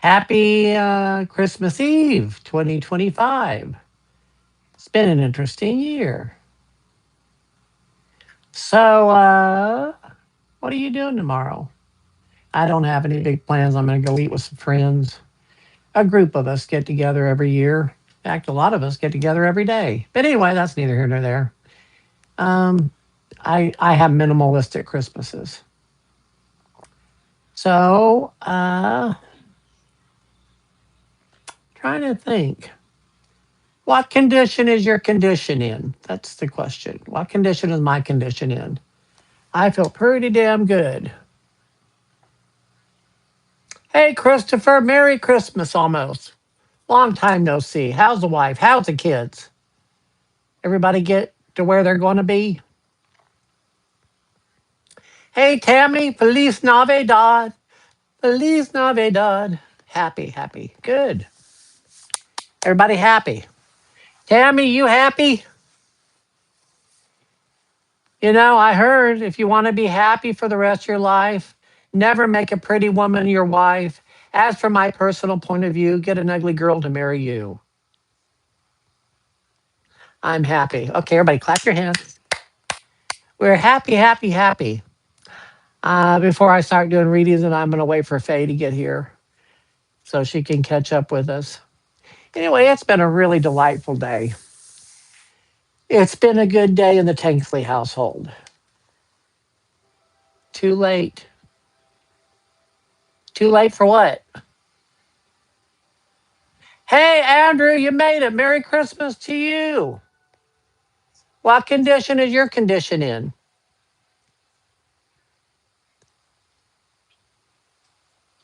Happy Christmas Eve 2025. It's been an interesting year. So, what are you doing tomorrow? I don't have any big plans. I'm going to go eat with some friends. A group of us get together every year. In fact, a lot of us get together every day. But anyway, that's neither here nor there. Um, I have minimalistic Christmases. So, trying to think. What condition is your condition in? That's the question. What condition is my condition in? I feel pretty damn good. Hey, Christopher, Merry Christmas almost. Long time no see. How's the wife? How's the kids? Everybody get to where they're going to be? Hey, Tammy, Feliz Navidad. Feliz Navidad. Happy, happy. Good. Everybody happy. Tammy, you happy? You know, I heard if you want to be happy for the rest of your life, never make a pretty woman your wife. As for my personal point of view, get an ugly girl to marry you. I'm happy. Okay, everybody, clap your hands. We're happy, happy, happy. Before I start doing readings, and I'm going to wait for Faye to get here so she can catch up with us. Anyway, it's been a really delightful day. It's been a good day in the Tanksley household. Too late. Too late for what? Hey, Andrew, you made it. Merry Christmas to you. What condition is your condition in?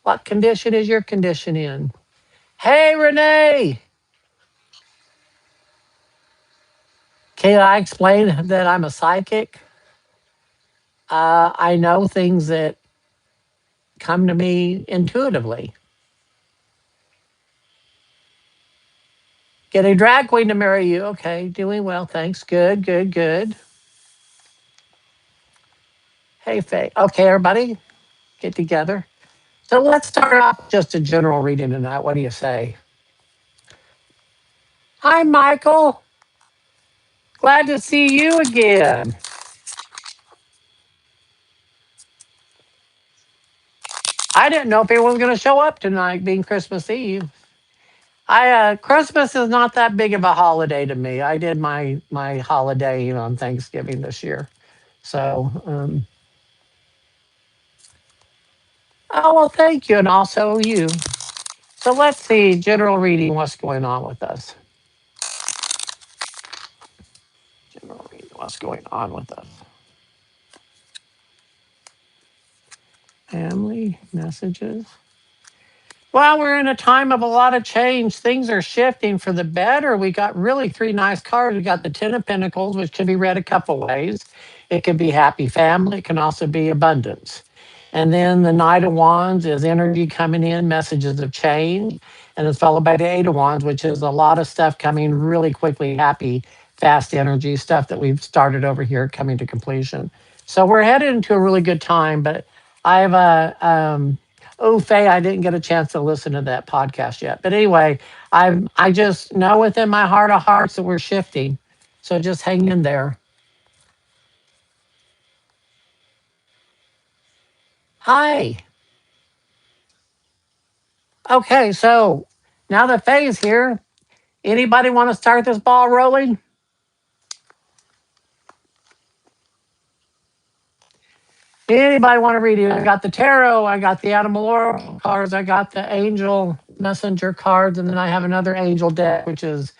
What condition is your condition in? Hey, Renee. Can I explain that I'm a psychic? I know things that come to me intuitively. Get a drag queen to marry you. Okay, doing well. Thanks. Good, good, good. Hey, Faye. Okay, everybody, get together. So let's start off with just a general reading tonight. What do you say? Hi, Michael. Glad to see you again. I didn't know if anyone was going to show up tonight, being Christmas Eve. I Christmas is not that big of a holiday to me. I did my holiday on Thanksgiving this year. So, oh well, thank you, and also you. So let's see, general reading. What's going on with us? General reading. What's going on with us? Family messages. Well, we're in a time of a lot of change. Things are shifting for the better. We got really three nice cards. We got the Ten of Pentacles, which can be read a couple ways. It can be happy family. It can also be abundance. And then the Knight of Wands is energy coming in, messages of change. And it's followed by the Eight of Wands, which is a lot of stuff coming really quickly, happy, fast energy, stuff that we've started over here coming to completion. So we're headed into a really good time. But I have oh, Faye, I didn't get a chance to listen to that podcast yet. But anyway, I just know within my heart of hearts that we're shifting. So just hang in there. Hi. Okay, so now that Faye's here, anybody want to start this ball rolling? Anybody want to read it? I got the tarot, I got the animal oracle cards, I got the angel messenger cards, and then I have another angel deck, which is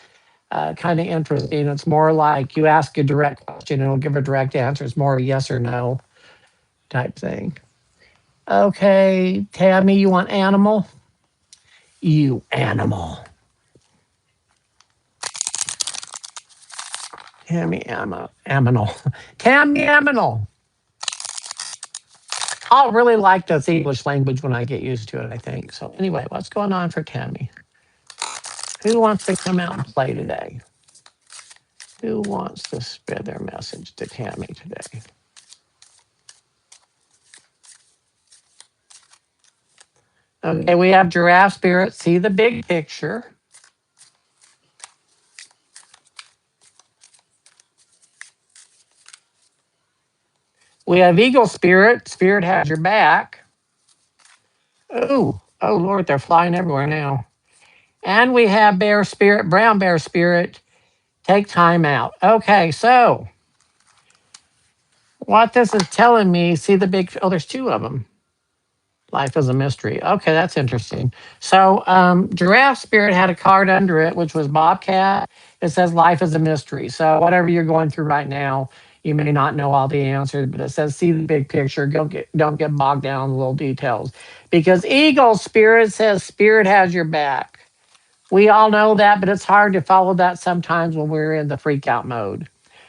kind of interesting. It's more like you ask a direct question and it'll give a direct answer. It's more a yes or no type thing. Okay, Tammy, you want animal? You animal. Tammy, aminal. Tammy, aminal. I'll really like this English language when I get used to it, I think. So, anyway, what's going on for Tammy? Who wants to come out and play today? Who wants to spread their message to Tammy today? Okay, we have giraffe spirit, see the big picture. We have eagle spirit, spirit has your back. Oh Lord, they're flying everywhere now. And we have bear spirit, brown bear spirit, take time out. Okay, so what this is telling me, see the big, oh, there's two of them. Life is a mystery. Okay, that's interesting. So, Giraffe Spirit had a card under it, which was Bobcat. It says life is a mystery. So, whatever you're going through right now, you may not know all the answers, but it says see the big picture. Don't get bogged down in the little details. Because Eagle Spirit says spirit has your back. We all know that, but it's hard to follow that sometimes when we're in the freak out mode.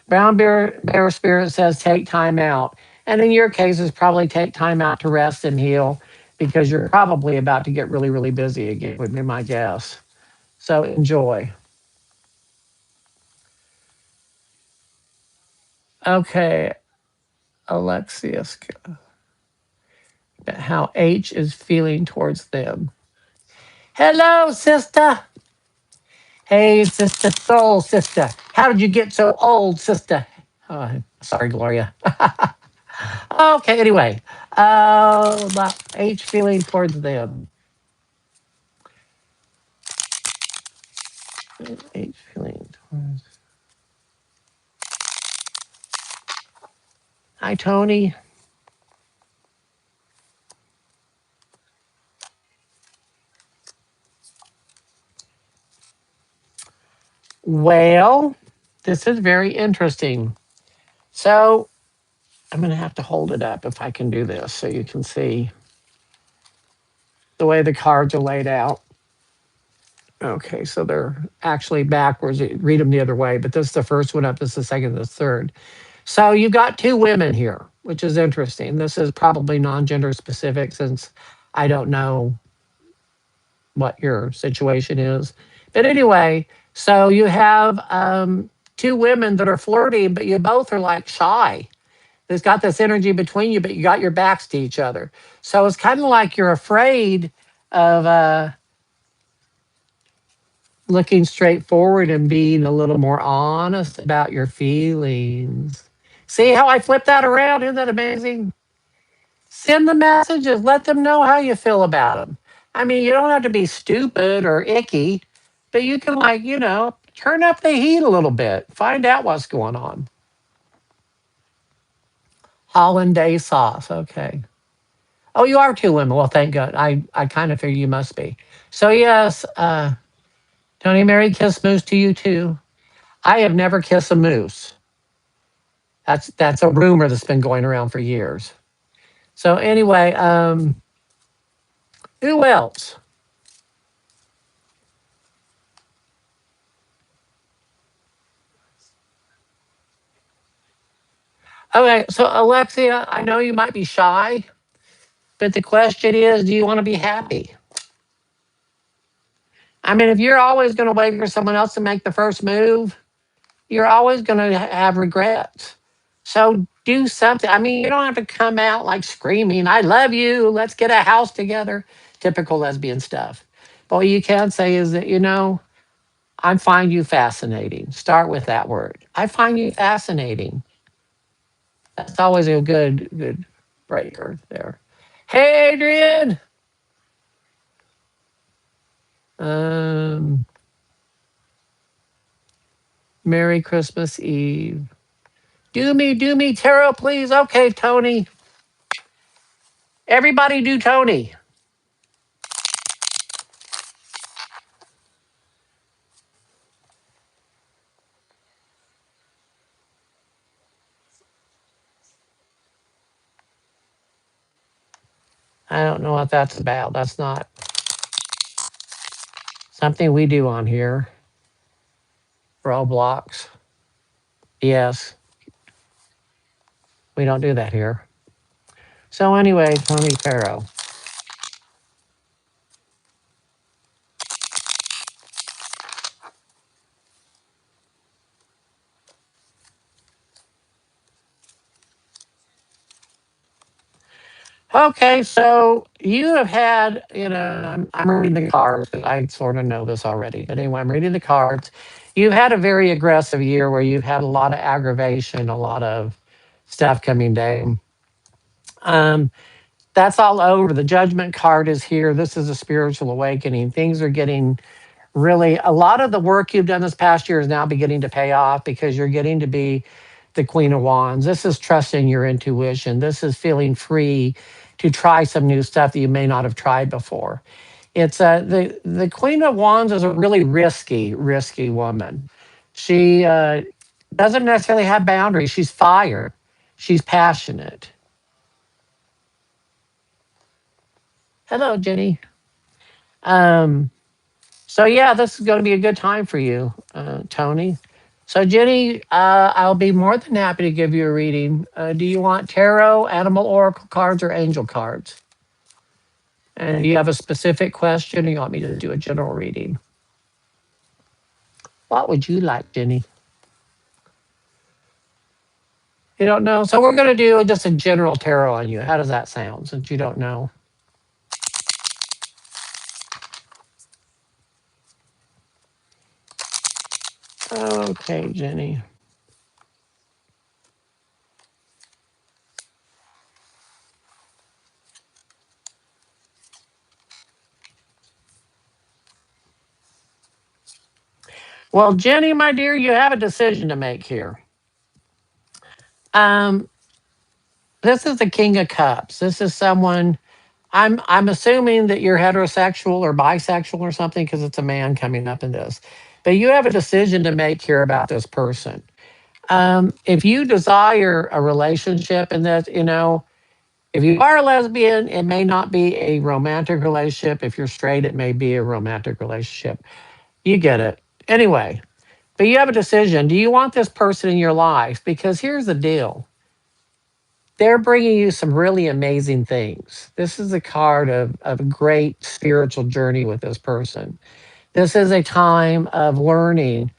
Bear Spirit says take time out. And in your case, it's probably take time out to rest and heal because you're probably about to get really, really busy again, would be my guess. So enjoy. Okay, Alexius, how H is feeling towards them. Hello, sister. Hey, sister, soul sister. How did you get so old, sister? Sorry, Gloria. Okay, anyway, about H feeling towards them. H feeling towards. Hi, Tony. Well, this is very interesting. So I'm going to have to hold it up if I can do this so you can see the way the cards are laid out. Okay, so they're actually backwards. You read them the other way, but this is the first one up, this is the second, this third. So you've got two women here, which is interesting. This is probably non-gender specific since I don't know what your situation is. But anyway, so you have two women that are flirting, but you both are like shy. There's got this energy between you, but you got your backs to each other. So it's kind of like you're afraid of looking straight forward and being a little more honest about your feelings. See how I flip that around? Isn't that amazing? Send the messages, let them know how you feel about them. I mean, you don't have to be stupid or icky, but you can, like, turn up the heat a little bit, find out what's going on. Hollandaise sauce. Okay. Oh, you are two women. Well, thank God. I kind of figure you must be. So, yes, Tony, Mary, kiss moose to you too. I have never kissed a moose. That's a rumor that's been going around for years. So anyway, who else? Okay, so Alexia, I know you might be shy, but the question is, do you want to be happy? I mean, if you're always going to wait for someone else to make the first move, you're always going to have regrets. So do something. I mean, you don't have to come out like screaming, I love you, let's get a house together, typical lesbian stuff. But what you can say is that, I find you fascinating. Start with that word. I find you fascinating. That's always a good breaker there. Hey, Adrian. Um, Merry Christmas Eve. Do me, tarot, please. Okay, Tony. Everybody do Tony. I don't know what that's about. That's not something we do on here. Roblox. Yes, we don't do that here. So anyway, Tony Tarot. Okay, so you have had, I'm reading the cards, 'cause I sort of know this already. But anyway, I'm reading the cards. You've had a very aggressive year where you've had a lot of aggravation, a lot of stuff coming down. Um, that's all over. The judgment card is here. This is a spiritual awakening. Things are getting really, a lot of the work you've done this past year is now beginning to pay off because you're getting to be the Queen of Wands. This is trusting your intuition. This is feeling free to try some new stuff that you may not have tried before. It's the Queen of Wands is a really risky woman. She doesn't necessarily have boundaries. She's fire. She's passionate. Hello, Jenny. Um, So yeah, this is going to be a good time for you, Tony. So Jenny, I'll be more than happy to give you a reading. Do you want tarot, animal oracle cards, or angel cards? And do you have a specific question, or you want me to do a general reading? What would you like, Jenny? You don't know, so we're going to do just a general tarot on you. How does that sound? Since you don't know. Okay, Jenny. Well, Jenny, my dear, you have a decision to make here. Um, this is the King of Cups. This is someone I'm assuming that you're heterosexual or bisexual or something because it's a man coming up in this. But you have a decision to make here about this person. If you desire a relationship and that, if you are a lesbian, it may not be a romantic relationship. If you're straight, it may be a romantic relationship. You get it. Anyway, but you have a decision. Do you want this person in your life? Because here's the deal, they're bringing you some really amazing things. This is a card of a great spiritual journey with this person. This is a time of learning.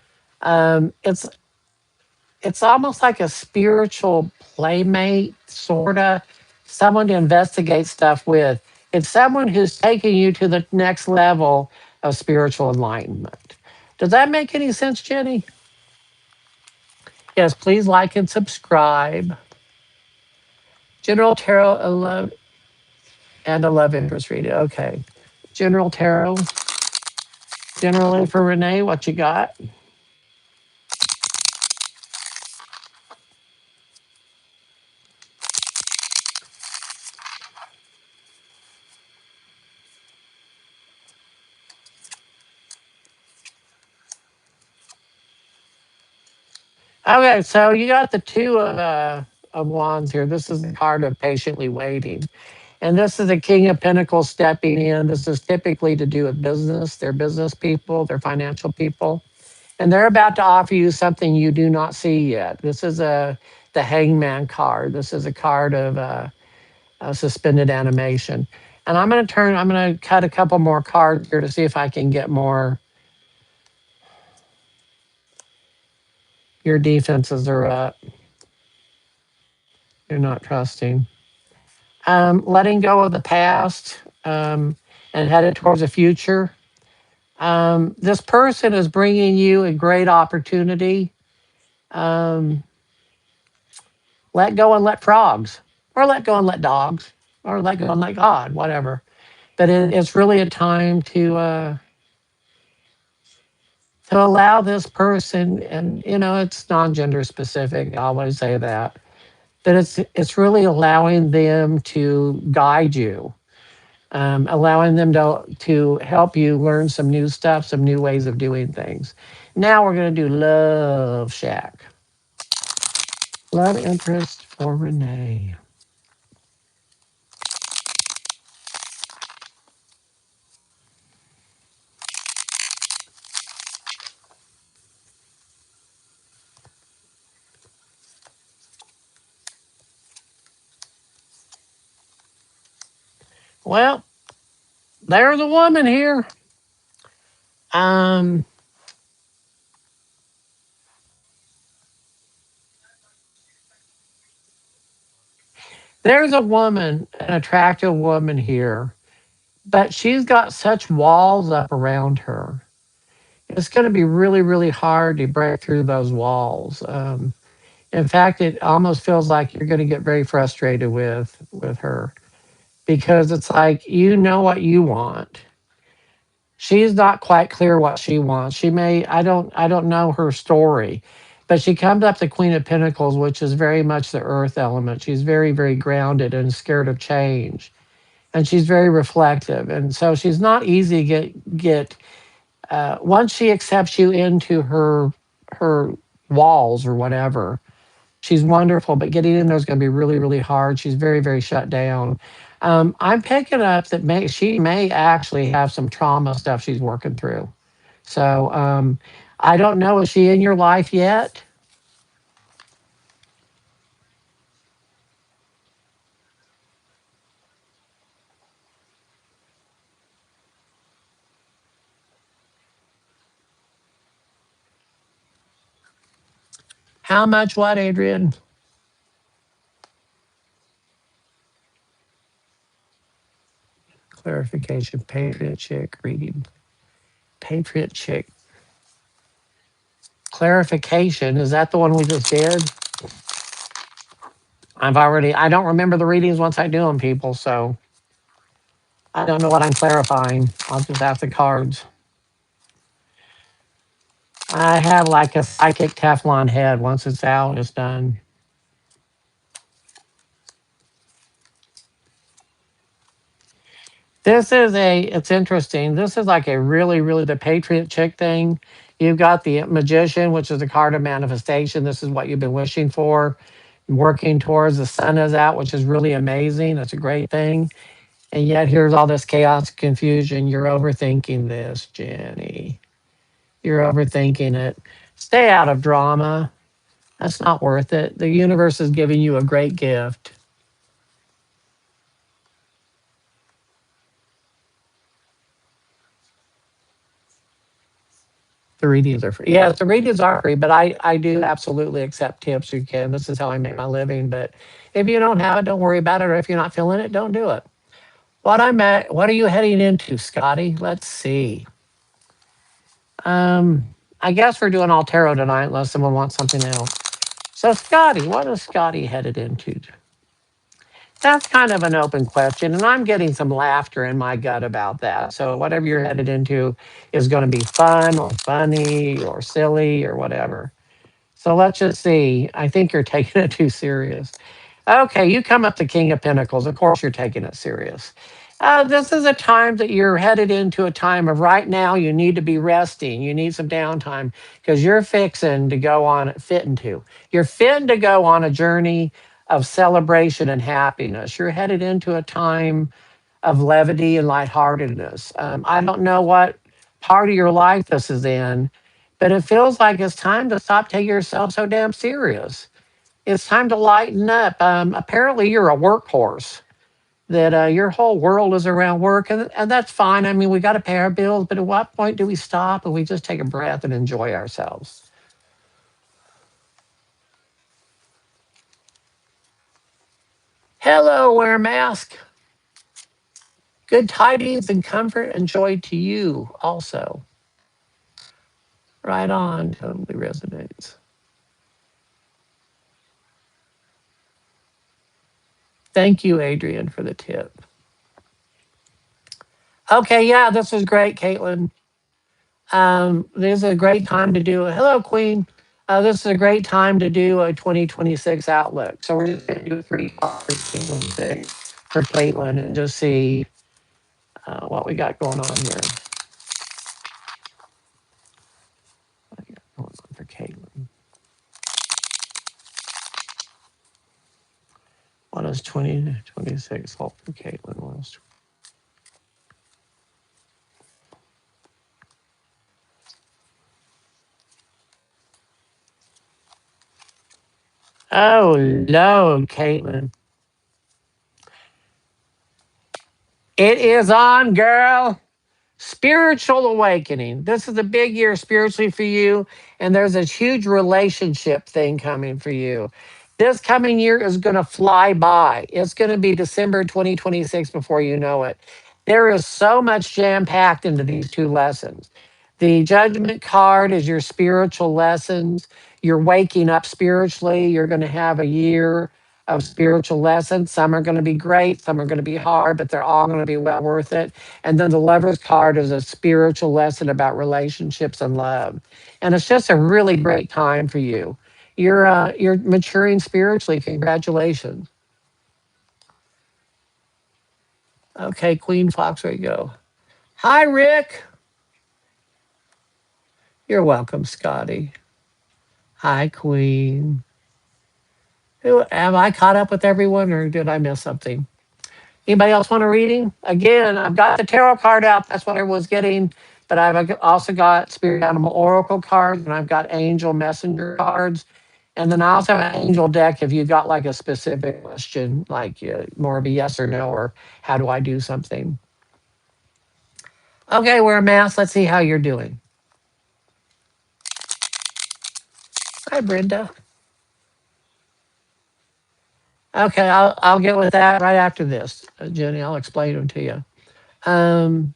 It's almost like a spiritual playmate, sorta, someone to investigate stuff with. It's someone who's taking you to the next level of spiritual enlightenment. Does that make any sense, Jenny? Yes, please like and subscribe. General Tarot and a love interest reading. Okay. General Tarot. Generally for Renee, what you got? Okay, so you got the two of wands here. This is the card of patiently waiting. And this is the King of Pentacles stepping in. This is typically to do with business. They're business people, they're financial people. And they're about to offer you something you do not see yet. This is the Hangman card. This is a card of suspended animation. And I'm going to cut a couple more cards here to see if I can get more. Your defenses are up. You're not trusting. Letting go of the past and headed towards the future. This person is bringing you a great opportunity. Um, let go and let frogs, or let go and let dogs, or let go and let God, whatever. But it's really a time to allow this person, and it's non-gender specific. I always say that, but it's really allowing them to guide you, allowing them to help you learn some new stuff, some new ways of doing things. Now we're going to do Love Shack. Love interest for Renee. Well, there's a woman here. Um, There's a woman, an attractive woman here, but she's got such walls up around her. It's going to be really, really hard to break through those walls. In fact, it almost feels like you're going to get very frustrated with her because it's like you know what you want. She's not quite clear what she wants. She may I don't know her story, but she comes up the Queen of Pentacles, which is very much the earth element. She's very, very grounded and scared of change. And she's very reflective. And so she's not easy to get once she accepts you into her walls or whatever, she's wonderful, but getting in there is going to be really, really hard. She's very, very shut down. I'm picking up that she may actually have some trauma stuff she's working through. So I don't know. Is she in your life yet? How much? What, Adrian? Clarification. Patriot chick reading. Patriot chick. Clarification. Is that the one we just did? I don't remember the readings once I do them, people. So I don't know what I'm clarifying. I'll just ask the cards. I have like a psychic Teflon head. Once it's out, it's done. It's interesting. This is like a really, really the Patriot chick thing. You've got the Magician, which is the card of manifestation. This is what you've been wishing for, working towards. The sun is out, which is really amazing. That's a great thing. And yet here's all this chaos, confusion. You're overthinking this, Jenny. You're overthinking it. Stay out of drama. That's not worth it. The universe is giving you a great gift. The readings are free. Yes, the readings are free, but I do absolutely accept tips. You can. This is how I make my living. But if you don't have it, don't worry about it. Or if you're not feeling it, don't do it. What are you heading into, Scotty? Let's see. Um, I guess we're doing all tarot tonight, unless someone wants something else. So, Scotty, what is Scotty headed into? That's kind of an open question, and I'm getting some laughter in my gut about that. So, whatever you're headed into is going to be fun or funny or silly or whatever. So let's just see. I think you're taking it too serious. Okay, you come up the King of Pentacles. Of course, you're taking it serious. This is a time that you're headed into a time of right now. You need to be resting. You need some downtime because you're fixing to go on, fitting to. You're fitting to go on a journey of celebration and happiness. You're headed into a time of levity and lightheartedness. I don't know what part of your life this is in, but it feels like it's time to stop taking yourself so damn serious. It's time to lighten up. Apparently, you're a workhorse. That your whole world is around work, and that's fine. I mean, we got to pay our bills, but at what point do we stop and we just take a breath and enjoy ourselves? Hello, wear mask. Good tidings and comfort and joy to you also. Right on, totally resonates. Thank you, Adrian, for the tip. Okay, yeah, this is great, Caitlin. This is a great time to do a hello, Queen. This is a great time to do a 2026 outlook. So we're just going to do three cards for Caitlin and just see what we got going on here. What we got going on for Caitlin? What does 2026 hold for Caitlin? Oh, no, Caitlin. It is on, girl. Spiritual awakening. This is a big year spiritually for you, and there's a huge relationship thing coming for you. This coming year is going to fly by. It's going to be December 2026 before you know it. There is so much jam packed into these two lessons. The judgment card is your spiritual lessons. You're waking up spiritually. You're going to have a year of spiritual lessons. Some are going to be great, some are going to be hard, but they're all going to be well worth it. And then the lover's card is a spiritual lesson about relationships and love. And it's just a really great time for you. You're maturing spiritually. Congratulations. Okay, Queen Fox, where you go? Hi, Rick. You're welcome, Scotty. Hi, Queen. Who am I caught up with everyone, or did I miss something? Anybody else want a reading? Again, I've got the tarot card out. That's what I was getting. But I've also got spirit animal oracle cards, and I've got angel messenger cards. And then I also have an angel deck if you got like a specific question, like more of a yes or no, or how do I do something. Okay, wear a mask. Let's see how you're doing. Hi, Brenda. Okay, I'll get with that right after this, Jenny. I'll explain them to you. Um,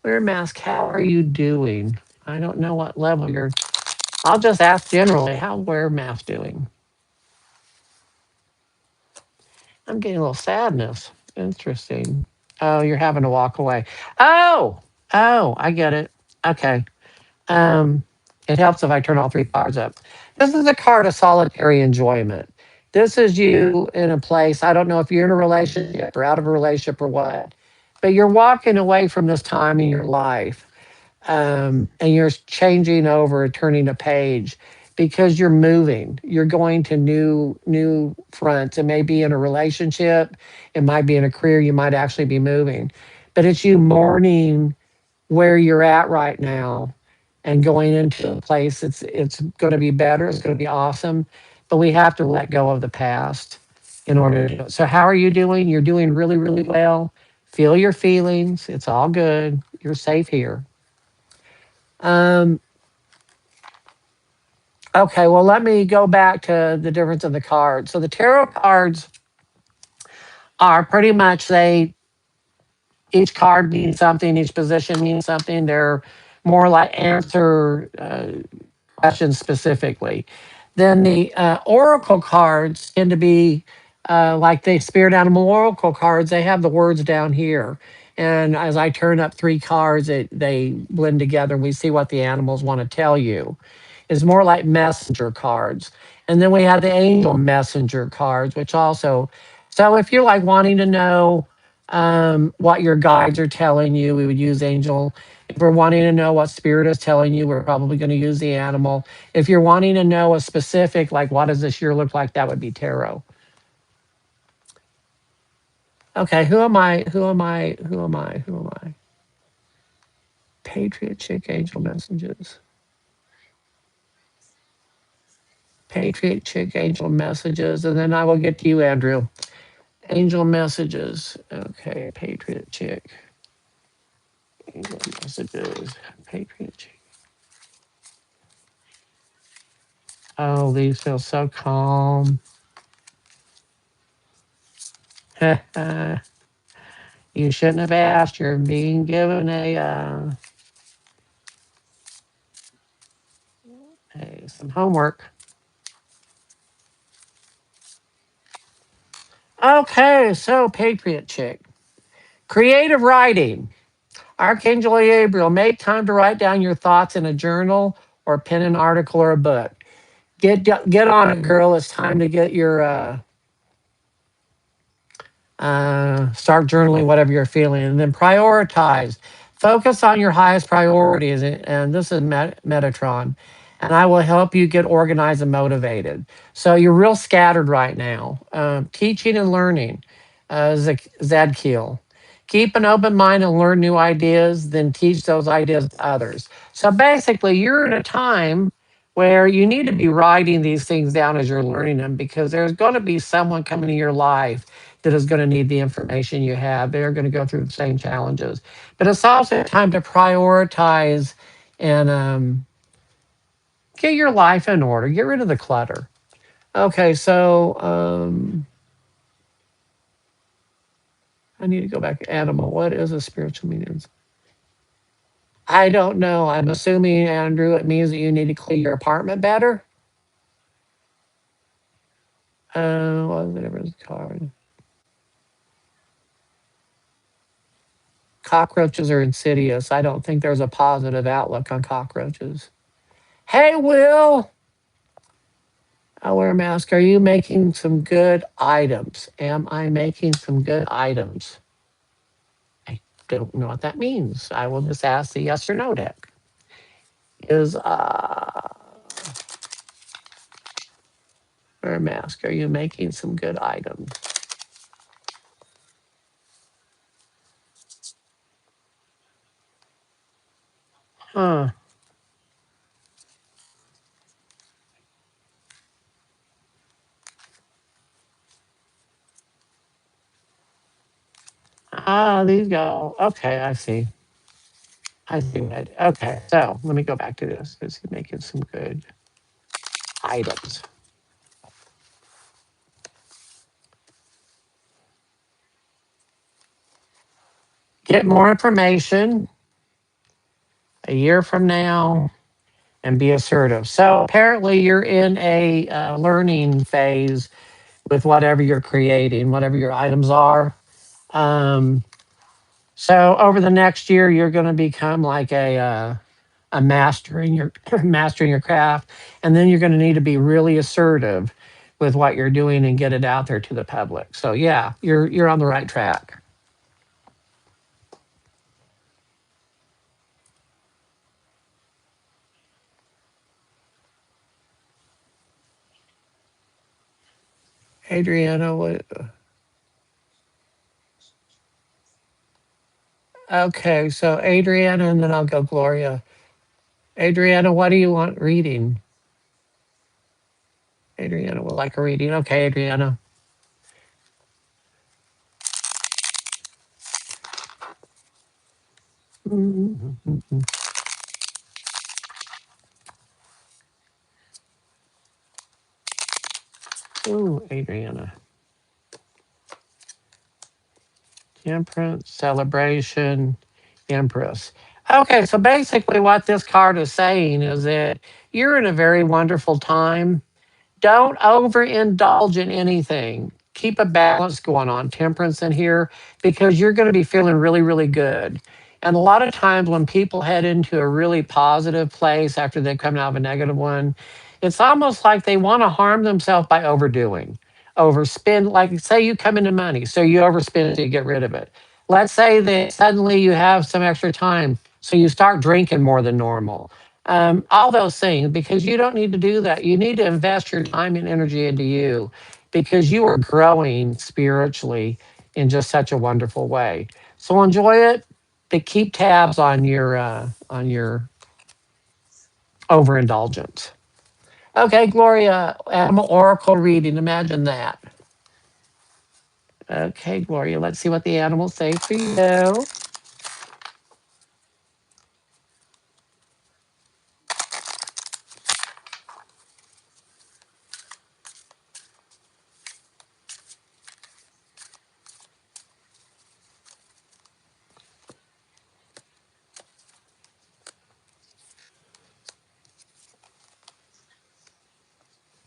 wear a mask. How are you doing? I don't know what level you're. I'll just ask generally. How wear a mask doing? I'm getting a little sadness. Interesting. Oh, you're having to walk away. Oh, I get it. Okay. Um, it helps if I turn all three cards up. This is a card of solitary enjoyment. This is you in a place. I don't know if you're in a relationship or out of a relationship or what, but you're walking away from this time in your life, and you're changing over, turning a page because you're moving. You're going to new fronts. It may be in a relationship, it might be in a career. You might actually be moving, but it's you mourning where you're at right now and going into a place it's going to be better, it's going to be awesome, but we have to let go of the past in order to do it. So how are you doing? You're doing really, really well. Feel your feelings. It's all good. You're safe here. Um, okay, well, let me go back to the difference of the cards. So the tarot cards are pretty much they each card means something, each position means something. They're more like answer questions specifically. Then the oracle cards tend to be like the spirit animal oracle cards. They have the words down here. And as I turn up three cards, they blend together and we see what the animals want to tell you. It's more like messenger cards. And then we have the angel messenger cards, which also, so if you're like wanting to know what your guides are telling you, we would use angel. If we're wanting to know what spirit is telling you, we're probably going to use the animal. If you're wanting to know a specific, like what does this year look like, that would be tarot. Okay, who am I? Who am I? Who am I? Who am I? Patriot Chick Angel Messages. Patriot Chick Angel Messages. And then I will get to you, Andrew. Angel Messages. Okay, Patriot Chick. Angel Messages. Patriot Chick. Oh, these feel so calm. You shouldn't have asked. You're being given some homework. Okay, so Patriot Chick. Creative writing. Archangel Gabriel, make time to write down your thoughts in a journal or pen an article or a book. Get on it, girl. It's time to get your start journaling whatever you're feeling, and then prioritize. Focus on your highest priorities, and this is Metatron, and I will help you get organized and motivated. So you're real scattered right now. Teaching and learning, Zadkiel. Keep an open mind and learn new ideas, then teach those ideas to others. So basically, you're in a time where you need to be writing these things down as you're learning them because there's going to be someone coming to your life that is going to need the information you have. They're going to go through the same challenges. But it's also time to prioritize and get your life in order. Get rid of the clutter. Okay, so I need to go back to animal. What is a spiritual meaning? I don't know. I'm assuming, Andrew, it means that you need to clean your apartment better. Whatever it's called. Cockroaches are insidious. I don't think there's a positive outlook on cockroaches. Hey, Will, I wear a mask. Are you making some good items? Am I making some good items? I don't know what that means. I will just ask the yes or no deck. Is wear a mask. Are you making some good items? Huh. These go. Okay, I see. I see what. Okay, so let me go back to this. Is he making some good items? Get more information a year from now and be assertive. So apparently, you're in a learning phase with whatever you're creating, whatever your items are. Um, so over the next year, you're going to become like a master in your mastering your craft, and then you're going to need to be really assertive with what you're doing and get it out there to the public. So yeah, you're on the right track. Adriana, what? Okay, so Adriana, and then I'll go Gloria. Adriana, what do you want reading? Adriana would like a reading. Okay, Adriana. Ooh, Adriana. Temperance, celebration, Empress. Okay, so basically, what this card is saying is that you're in a very wonderful time. Don't overindulge in anything. Keep a balance going on, temperance in here, because you're going to be feeling really, really good. And a lot of times when people head into a really positive place after they come out of a negative one, it's almost like they want to harm themselves by overdoing. Overspend, like say you come into money, so you overspend it to get rid of it. Let's say that suddenly you have some extra time, so you start drinking more than normal, all those things, because you don't need to do that. You need to invest your time and energy into you because you are growing spiritually in just such a wonderful way. So enjoy it, but keep tabs on your overindulgence. Okay, Gloria, animal oracle reading. Imagine that. Okay, Gloria, let's see what the animals say for you.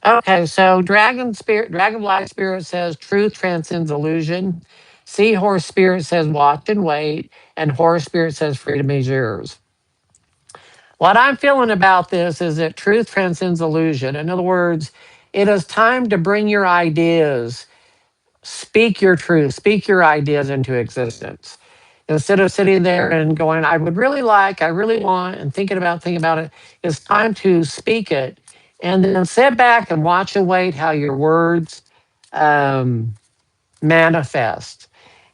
Okay, so dragonfly spirit says truth transcends illusion. Seahorse spirit says watch and wait, and horse spirit says freedom is yours. What I'm feeling about this is that truth transcends illusion. In other words, it is time to bring your ideas, speak your truth, speak your ideas into existence. Instead of sitting there and going, I would really like, I really want, and thinking about it, it's time to speak it and then sit back and watch and wait how your words um, manifest.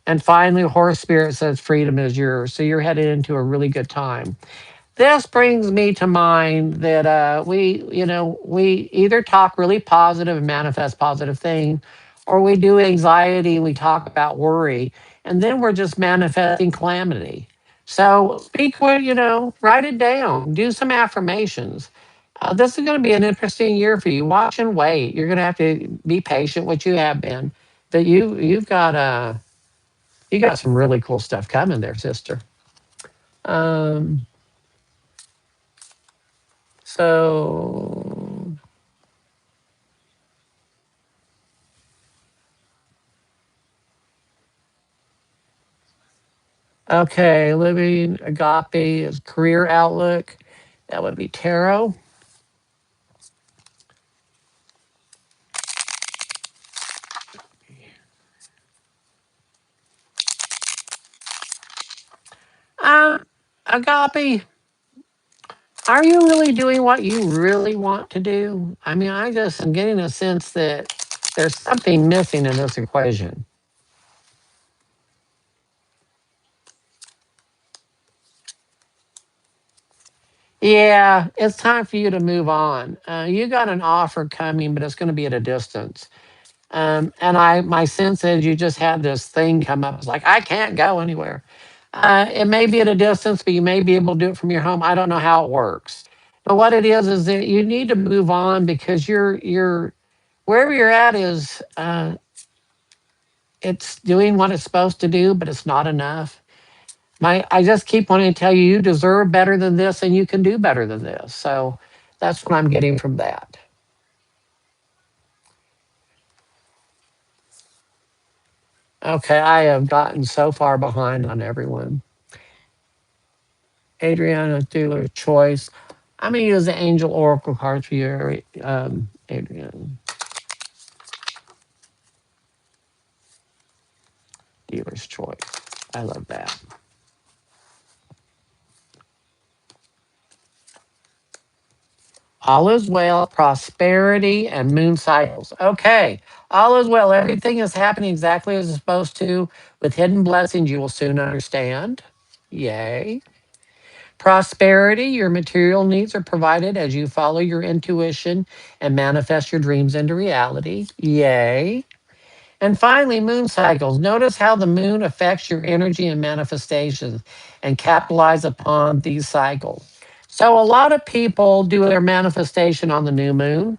And finally, Horse Spirit says freedom is yours. So you're headed into a really good time. This brings me to mind that we either talk really positive and manifest positive things, or we do anxiety, we talk about worry, and then we're just manifesting calamity. So speak what, write it down, do some affirmations. This is going to be an interesting year for you. Watch and wait. You're going to have to be patient, which you have been. But you got some really cool stuff coming there, sister. Um, so okay, living agape is career outlook. That would be tarot. Uh, agape, are you really doing what you really want to do? I mean, I just am getting a sense that there's something missing in this equation. Yeah, it's time for you to move on. You got an offer coming, but it's going to be at a distance. My sense is you just had this thing come up. It's like I can't go anywhere. It may be at a distance, but you may be able to do it from your home. I don't know how it works. But what it is that you need to move on because you're wherever you're at is it's doing what it's supposed to do, but it's not enough. I just keep wanting to tell you you deserve better than this and you can do better than this. So that's what I'm getting from that. Okay, I have gotten so far behind on everyone. Adriana dealer choice. I'm gonna use the Angel Oracle cards for you, Adriana. Dealer's choice. I love that. All is well, prosperity, and moon cycles. Okay, all is well. Everything is happening exactly as it's supposed to. With hidden blessings, you will soon understand. Yay. Prosperity, your material needs are provided as you follow your intuition and manifest your dreams into reality. Yay. And finally, moon cycles. Notice how the moon affects your energy and manifestations and capitalize upon these cycles. So, a lot of people do their manifestation on the new moon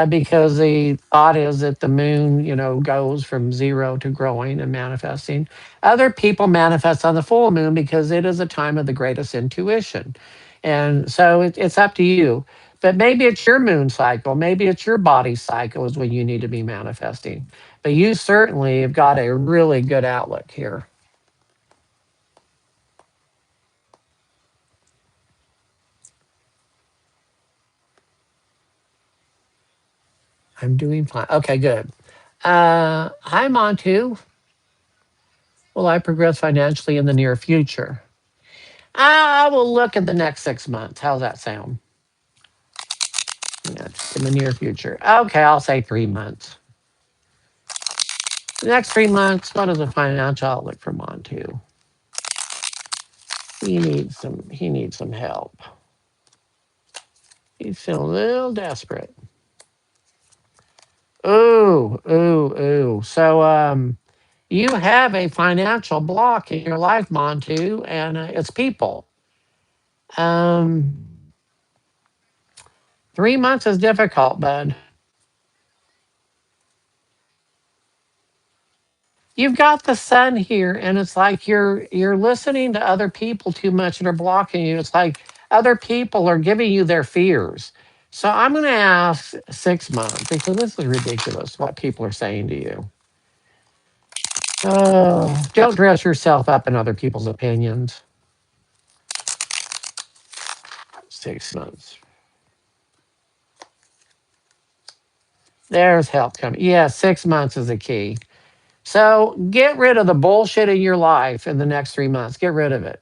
because the thought is that the moon, goes from zero to growing and manifesting. Other people manifest on the full moon because it is a time of the greatest intuition. And so it's up to you. But maybe it's your moon cycle, maybe it's your body cycle is when you need to be manifesting. But you certainly have got a really good outlook here. I'm doing fine. Okay, good. Hi, Montu. Will I progress financially in the near future? I will look at the next 6 months. How's that sound? Yeah, in the near future. Okay, I'll say 3 months. The next 3 months, what is the financial outlook for Montu? He needs some help. He's feeling a little desperate. Ooh, ooh, ooh. So you have a financial block in your life, Montu, and it's people. Um 3 months is difficult, bud. You've got the sun here, and it's like you're listening to other people too much and are blocking you. It's like other people are giving you their fears. So I'm going to ask 6 months because this is ridiculous what people are saying to you. Oh, don't dress yourself up in other people's opinions. 6 months. There's help coming. Yeah, 6 months is the key. So get rid of the bullshit in your life in the next 3 months. Get rid of it.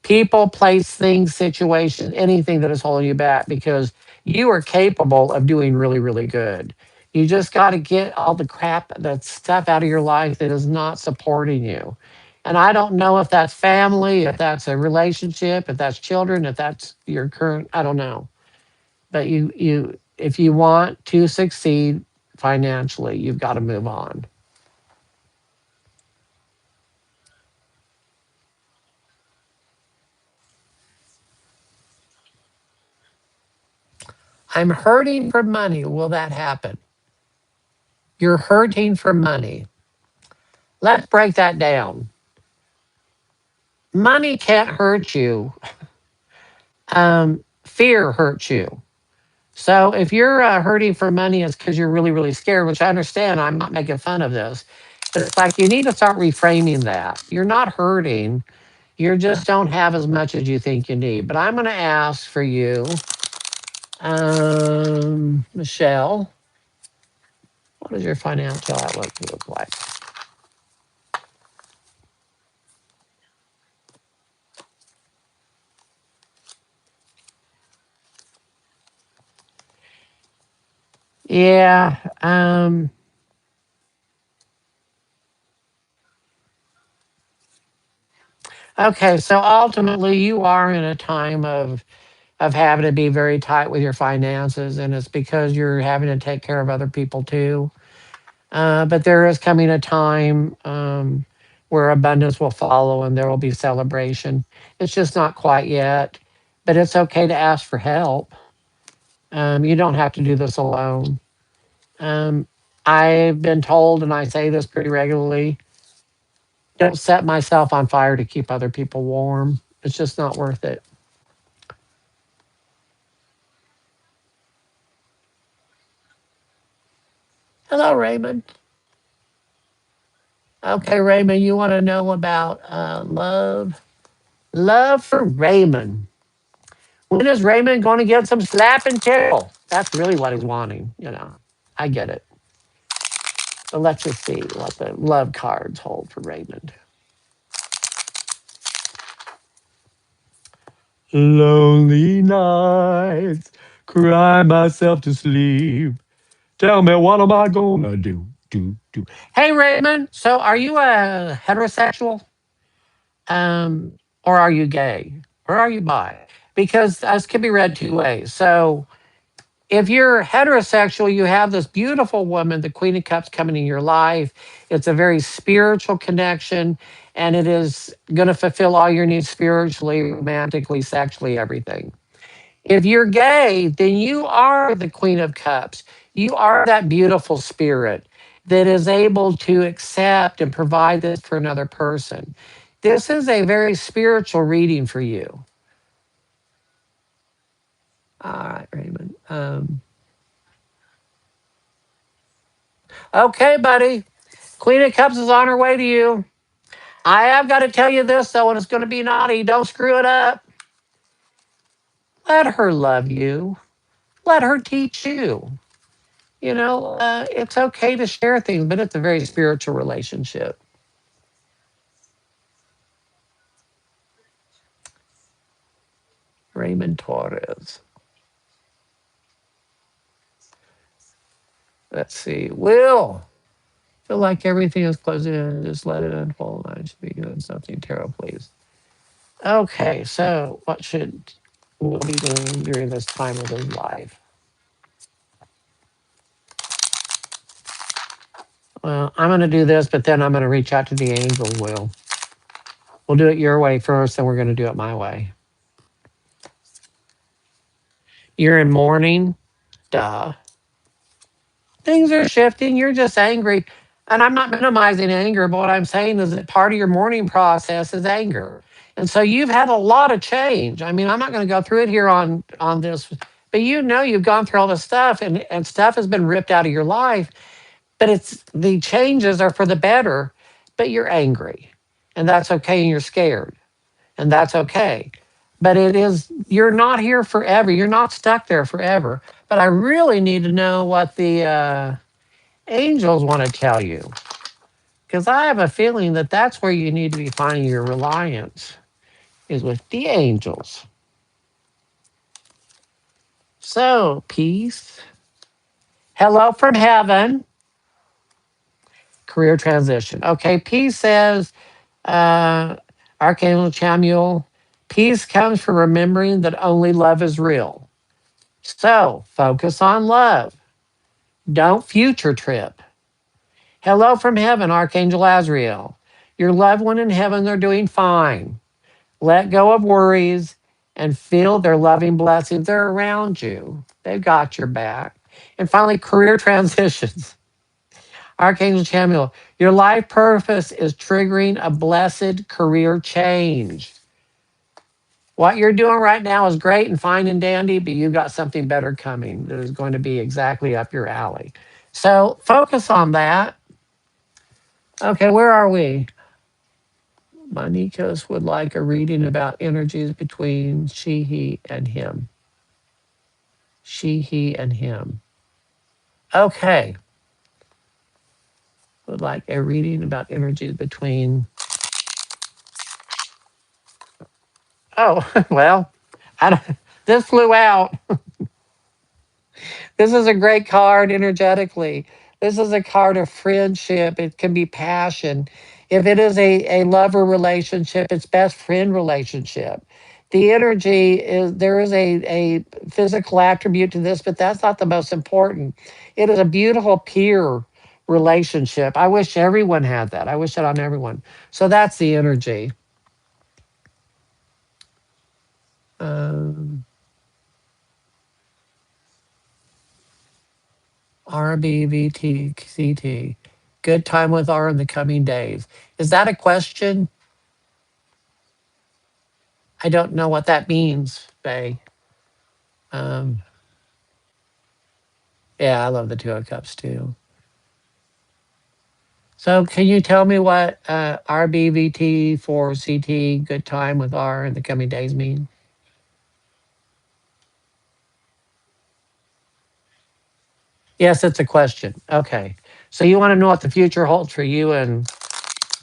People, place, things, situations, anything that is holding you back because you are capable of doing really, really good. You just got to get all the crap, that stuff out of your life that is not supporting you. And I don't know if that's family, if that's a relationship, if that's children, if that's your current, I don't know. But if you want to succeed financially, you've got to move on. I'm hurting for money. Will that happen? You're hurting for money. Let's break that down. Money can't hurt you. Fear hurts you. So if you're hurting for money, it's because you're really, really scared, which I understand. I'm not making fun of this. But it's like you need to start reframing that. You're not hurting. You just don't have as much as you think you need. But I'm going to ask for you, Michelle, what does your financial outlook look like? Yeah. Okay. So ultimately, you are in a time of having to be very tight with your finances, and it's because you're having to take care of other people too. But there is coming a time where abundance will follow and there will be celebration. It's just not quite yet, but it's okay to ask for help. You don't have to do this alone. Um, I've been told, and I say this pretty regularly, don't set myself on fire to keep other people warm. It's just not worth it. Hello, Raymond. Okay, Raymond, you want to know about love? Love for Raymond. When is Raymond going to get some slap and tickle? That's really what he's wanting, you know. I get it. So let's just see what the love cards hold for Raymond. Lonely nights, cry myself to sleep. Tell me what am I gonna do? Hey Raymond, so are you a heterosexual? Or are you gay? Or are you bi? Because this can be read two ways. So if you're heterosexual, you have this beautiful woman, the Queen of Cups, coming in your life. It's a very spiritual connection, and it is going to fulfill all your needs spiritually, romantically, sexually, everything. If you're gay, then you are the Queen of Cups. You are that beautiful spirit that is able to accept and provide this for another person. This is a very spiritual reading for you. All right, Raymond. Okay, buddy. Queen of Cups is on her way to you. I have got to tell you this, though, and it's going to be naughty. Don't screw it up. Let her love you. Let her teach you. You know, it's okay to share things, but it's a very spiritual relationship. Raymond Torres. Let's see. Will. Feel like everything is closing in. Just let it unfold. I should be doing something terrible, please. Okay, so what should Will be doing during this time of his life? Well, I'm going to do this, but then I'm going to reach out to the angels, Will. We'll do it your way first, then we're going to do it my way. You're in mourning. Duh. Things are shifting. You're just angry. And I'm not minimizing anger, but what I'm saying is that part of your mourning process is anger. And so you've had a lot of change. I mean, I'm not going to go through it here on this, but you know you've gone through all this stuff and stuff has been ripped out of your life, but it's the changes are for the better, but you're angry. And that's okay and you're scared. And that's okay. But it is, you're not here forever. You're not stuck there forever. But I really need to know what the angels want to tell you because I have a feeling that that's where you need to be finding your reliance is with the angels. So, peace. Hello from heaven. Career transition. Okay, peace says, uh, Archangel Chamuel, peace comes from remembering that only love is real. So focus on love. Don't future trip. Hello from heaven, Archangel Azrael. Your loved one in heaven, they're doing fine. Let go of worries and feel their loving blessings. They're around you. They've got your back. And finally, career transitions. Archangel Chamuel, your life purpose is triggering a blessed career change. What you're doing right now is great and fine and dandy, but you've got something better coming that is going to be exactly up your alley. So focus on that. Okay, where are we? Monikos would like a reading about energies between she, he, and him. She, he, and him. Okay. Would like a reading about energies between. Oh, well, I don't, this flew out. This is a great card energetically. This is a card of friendship. It can be passion. If it is a lover relationship, it's best friend relationship. The energy is there is a physical attribute to this, but that's not the most important. It is a beautiful peer relationship. I wish everyone had that. I wish it on everyone. So that's the energy. Um, RBVTCT. Good time with R in the coming days. Is that a question? I don't know what that means, Faye. Um, yeah, I love the Two of Cups too. So, can you tell me what RBVT for CT, good time with R in the coming days mean? Yes, it's a question. Okay. So, you want to know what the future holds for you and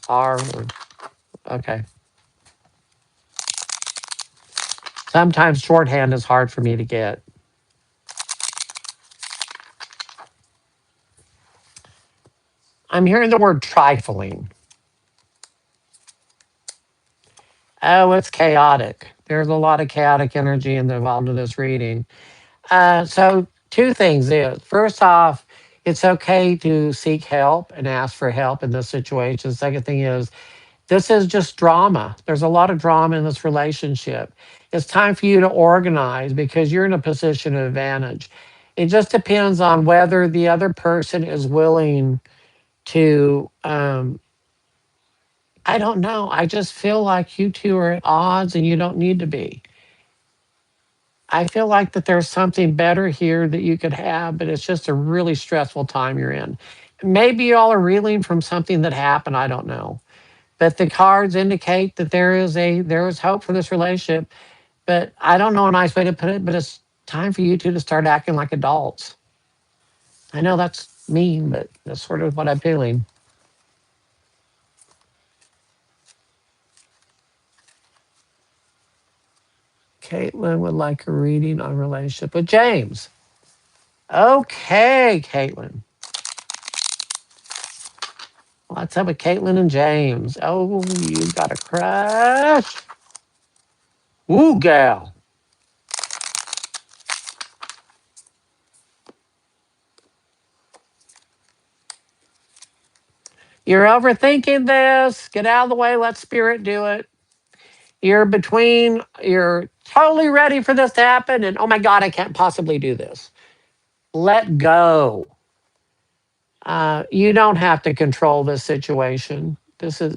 R? Okay. Sometimes shorthand is hard for me to get. I'm hearing the word trifling. Oh, it's chaotic. There's a lot of chaotic energy involved in this reading. So, two things is first off, it's okay to seek help and ask for help in this situation. Second thing is, this is just drama. There's a lot of drama in this relationship. It's time for you to organize because you're in a position of advantage. It just depends on whether the other person is willing to. I don't know. I just feel like you two are at odds and you don't need to be. I feel like that there's something better here that you could have, but it's just a really stressful time you're in. Maybe y'all are reeling from something that happened. I don't know. But the cards indicate that there is hope for this relationship. But I don't know a nice way to put it, but it's time for you two to start acting like adults. I know that's mean, but that's sort of what I'm feeling. Caitlin would like a reading on relationship with James. Okay, Caitlin. What's up with Caitlin and James? Oh, you got a crush? Ooh, gal. You're overthinking this. Get out of the way. Let spirit do it. You're totally ready for this to happen. And oh my God, I can't possibly do this. Let go. You don't have to control this situation. This is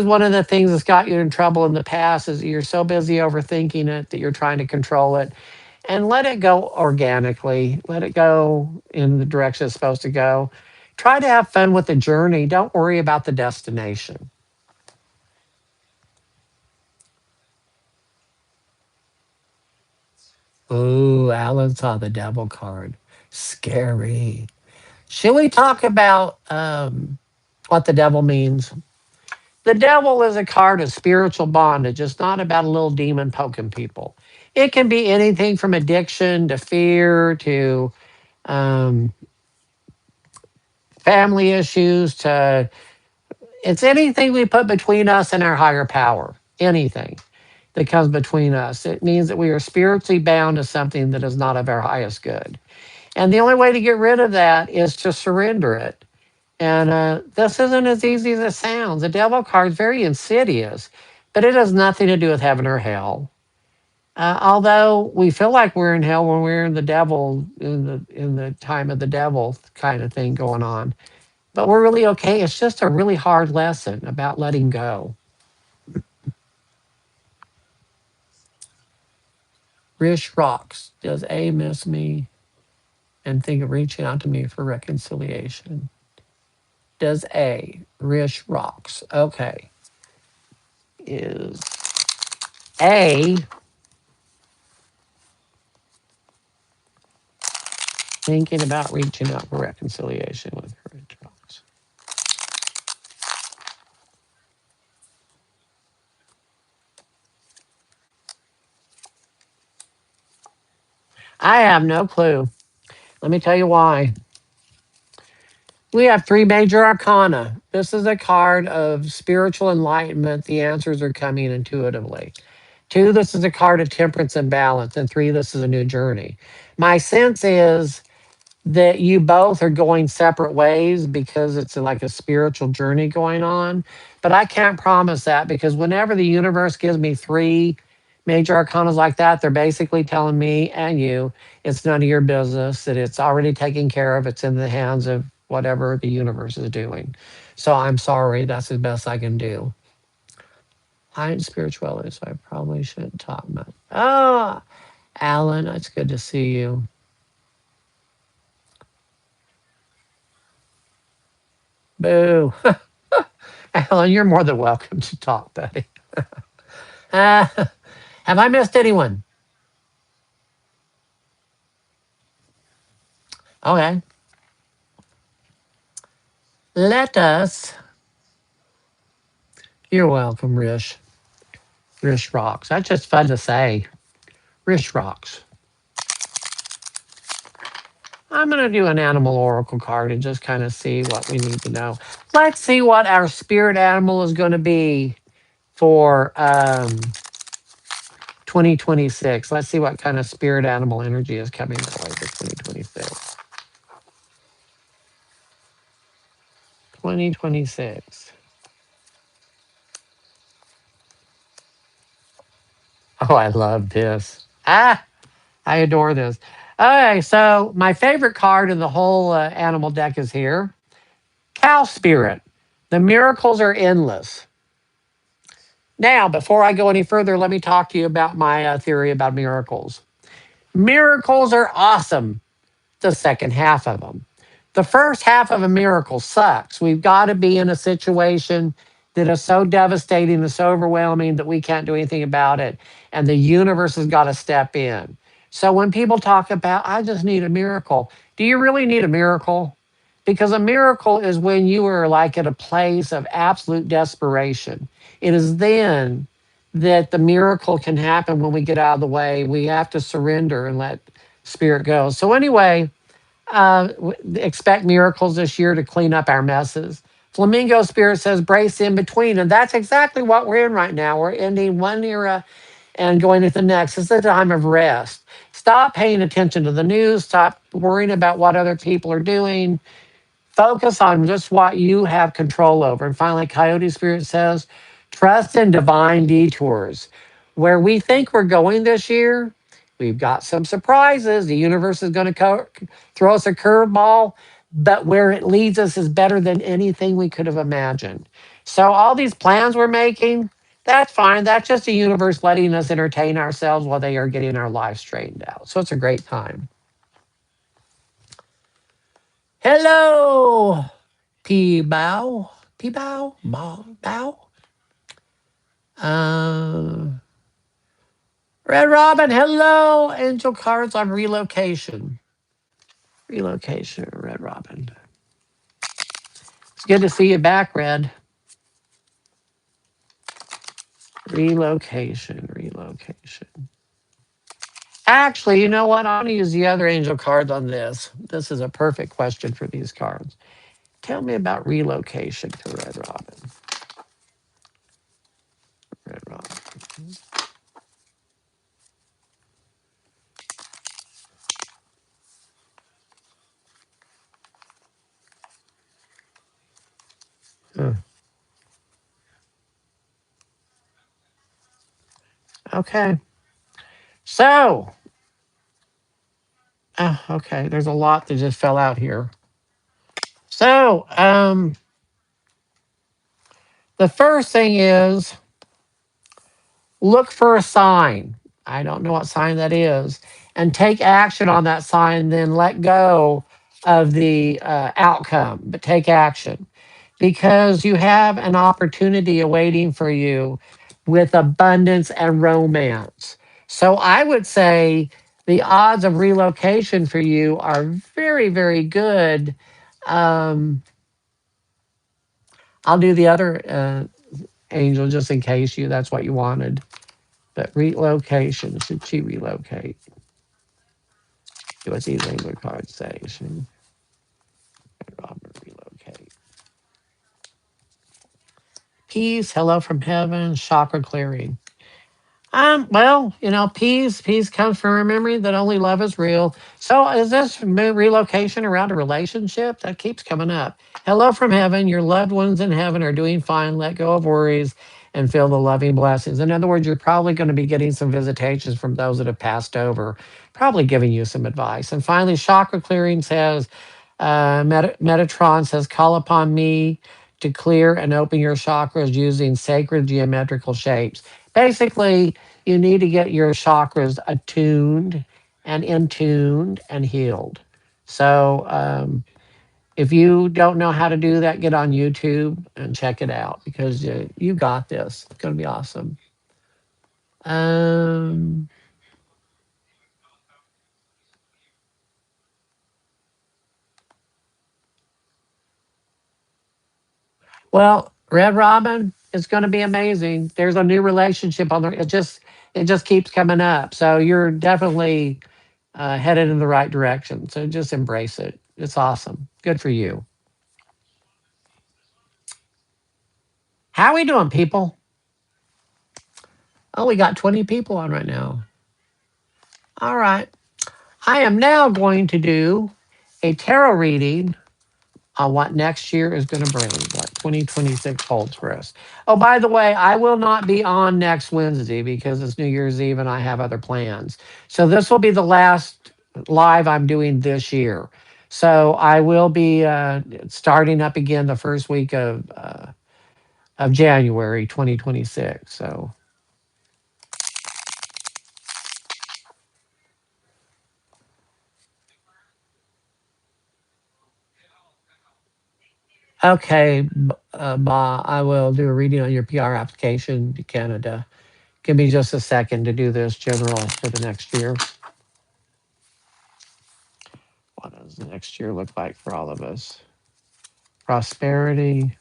one of the things that's got you in trouble in the past is you're so busy overthinking it that you're trying to control it and let it go organically. Let it go in the direction it's supposed to go. Try to have fun with the journey. Don't worry about the destination. Ooh, Alan saw the devil card. Scary. Should we talk about what the devil means? The devil is a card of spiritual bondage. It's not about a little demon poking people. It can be anything from addiction to fear to um, family issues to it's anything we put between us and our higher power. Anything that comes between us. It means that we are spiritually bound to something that is not of our highest good. And the only way to get rid of that is to surrender it. And this isn't as easy as it sounds. The devil card is very insidious, but it has nothing to do with heaven or hell. Although we feel like we're in hell when we're in the devil, in the time of the devil kind of thing going on, but we're really okay. It's just a really hard lesson about letting go. Rish rocks. Does A miss me and think of reaching out to me for reconciliation? Does A Rish rocks? Okay. Is A thinking about reaching out for reconciliation with Rish rocks? I have no clue. Let me tell you why. We have three major arcana. This is a card of spiritual enlightenment. The answers are coming intuitively. Two, this is a card of temperance and balance. And three, this is a new journey. My sense is that you both are going separate ways because it's like a spiritual journey going on. But I can't promise that because whenever the universe gives me three major arcanas like that, they're basically telling me and you it's none of your business, that it's already taken care of, it's in the hands of whatever the universe is doing. So I'm sorry, that's the best I can do. I ain't spirituality, so I probably shouldn't talk much. Ah, Alan, it's good to see you. Boo. Alan, you're more than welcome to talk, buddy. Uh, have I missed anyone? Okay. Let us. You're welcome, Rish. Rish rocks. That's just fun to say. Rish rocks. I'm going to do an animal oracle card and just kind of see what we need to know. Let's see what our spirit animal is going to be for 2026. Let's see what kind of spirit animal energy is coming our way for 2026. 2026. Oh, I love this. I adore this. Okay, so my favorite card in the whole animal deck is here. Cow Spirit. The miracles are endless. Now, before I go any further, let me talk to you about my theory about miracles. Miracles are awesome, the second half of them. The first half of a miracle sucks. We've got to be in a situation that is so devastating and so overwhelming that we can't do anything about it. And the universe has got to step in. So when people talk about, I just need a miracle, do you really need a miracle? Because a miracle is when you are like at a place of absolute desperation. It is then that the miracle can happen when we get out of the way. We have to surrender and let spirit go. So, anyway, expect miracles this year to clean up our messes. Flamingo Spirit says brace in between. And that's exactly what we're in right now. We're ending one era and going to the next. It's a time of rest. Stop paying attention to the news. Stop worrying about what other people are doing. Focus on just what you have control over. And finally, Coyote Spirit says, trust in divine detours. Where we think we're going this year, we've got some surprises. The universe is going to throw us a curveball, but where it leads us is better than anything we could have imagined. So, all these plans we're making, that's fine. That's just the universe letting us entertain ourselves while they are getting our lives straightened out. So, it's a great time. Hello. P bow, P bow, bow, bow. Uh, Red Robin, hello. Angel cards on relocation. Relocation, Red Robin. It's good to see you back, Red. Relocation, relocation. Actually, you know what? I'm going to use the other angel cards on this. This is a perfect question for these cards. Tell me about relocation for Red Robin. Red Robin. Huh. Okay. So, okay, there's a lot that just fell out here. So, the first thing is look for a sign. I don't know what sign that is, and take action on that sign, then let go of the outcome, but take action because you have an opportunity awaiting for you with abundance and romance. So I would say the odds of relocation for you are very, very good. Um, I'll do the other angel just in case that's what you wanted. But relocation, should she relocate? It was these angler cards say. Should Robert relocate? Peace, hello from heaven, chakra clearing. Well, peace comes from remembering that only love is real. So, is this relocation around a relationship that keeps coming up? Hello from heaven. Your loved ones in heaven are doing fine. Let go of worries and feel the loving blessings. In other words, you're probably going to be getting some visitations from those that have passed over, probably giving you some advice. And finally, chakra clearing says, Metatron says, call upon me to clear and open your chakras using sacred geometrical shapes. Basically, you need to get your chakras attuned and in tuned and healed. So, if you don't know how to do that, get on YouTube and check it out because you got this. It's going to be awesome. Um, well, Red Robin is going to be amazing. There's a new relationship on there. It just keeps coming up. So you're definitely headed in the right direction. So just embrace it. It's awesome. Good for you. How are we doing, people? Oh, we got 20 people on right now. All right. I am now going to do a tarot reading on what next year is going to bring, what 2026 holds for us. Oh, by the way, I will not be on next Wednesday because it's New Year's Eve and I have other plans. So this will be the last live I'm doing this year. So I will be starting up again the first week of January 2026. So okay, Ma, I will do a reading on your PR application to Canada. Give me just a second to do this general for the next year. What does the next year look like for all of us? Prosperity.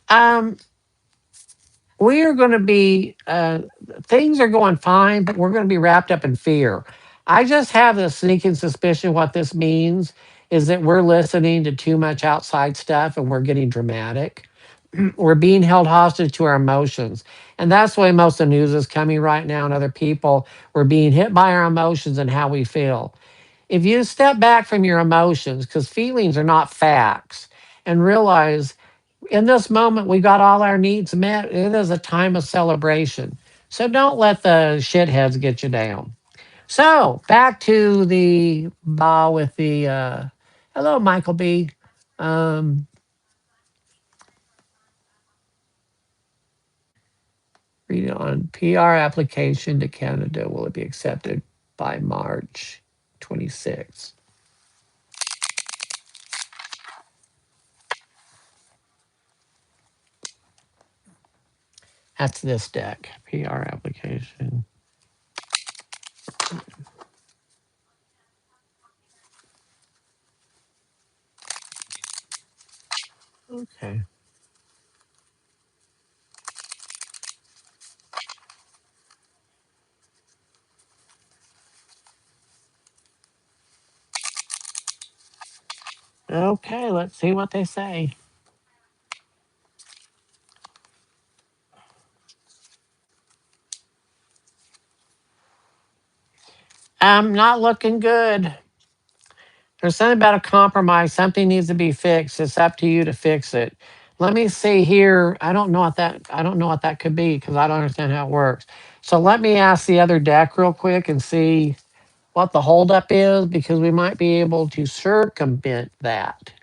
Um, we are going to be, things are going fine, but we're going to be wrapped up in fear. I just have this sneaking suspicion what this means is that we're listening to too much outside stuff and we're getting dramatic. We're being held hostage to our emotions. And that's the way most of the news is coming right now. And other people, we're being hit by our emotions and how we feel. If you step back from your emotions, because feelings are not facts, and realize in this moment we got all our needs met, it is a time of celebration. So don't let the shitheads get you down. So back to the ball with the hello, Michael B. Um, Reading on PR application to Canada. Will it be accepted by March 26th? That's this deck. PR application. Okay. Okay, let's see what they say. Not looking good. There's something about a compromise. Something needs to be fixed. It's up to you to fix it. Let me see here. I don't know what that could be because I don't understand how it works. So let me ask the other deck real quick and see what the holdup is because we might be able to circumvent that.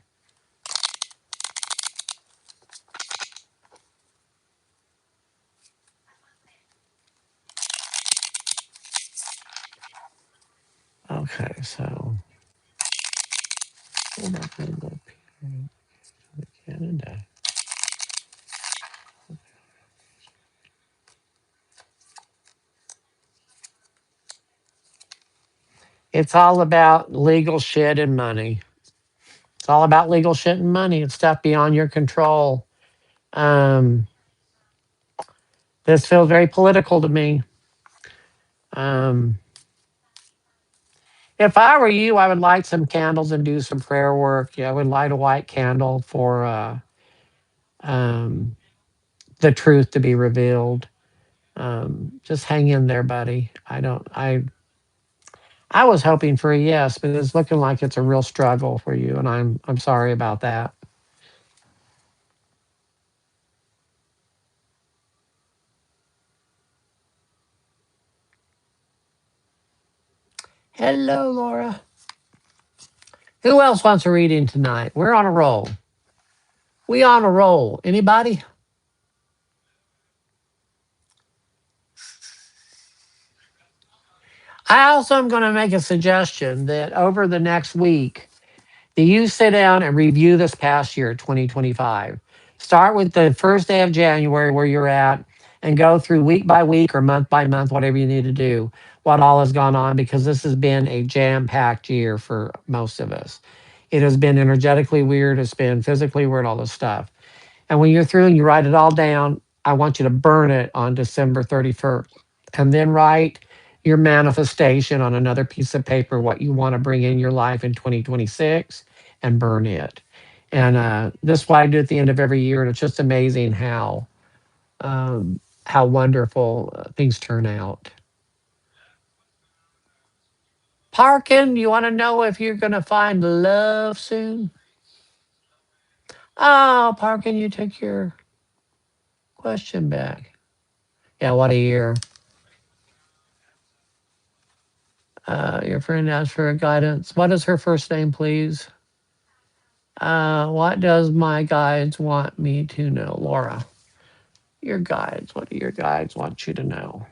Okay, so hold up, Canada. It's all about legal shit and money. It's all about legal shit and money. It's stuff beyond your control. Um, this feels very political to me. Um, if I were you, I would light some candles and do some prayer work. Yeah, I would light a white candle for um, the truth to be revealed. Just hang in there, buddy. I was hoping for a yes, but it's looking like it's a real struggle for you, and I'm sorry about that. Hello, Laura. Who else wants a reading tonight? We're on a roll. We on a roll. Anybody? I also am going to make a suggestion that over the next week, that you sit down and review this past year, 2025. Start with the first day of January where you're at and go through week by week or month by month, whatever you need to do, what all has gone on, because this has been a jam packed year for most of us. It has been energetically weird, it's been physically weird, all this stuff. And when you're through and you write it all down, I want you to burn it on December 31st and then write your manifestation on another piece of paper, what you want to bring in your life in 2026 and burn it. And this is what I do at the end of every year. And it's just amazing how wonderful things turn out. Parkin, you want to know if you're going to find love soon? Oh, Parkin, you took your question back. Yeah, what a year. Your friend asked for a guidance. What is her first name, please? What does my guides want me to know? Laura, your guides. What do your guides want you to know?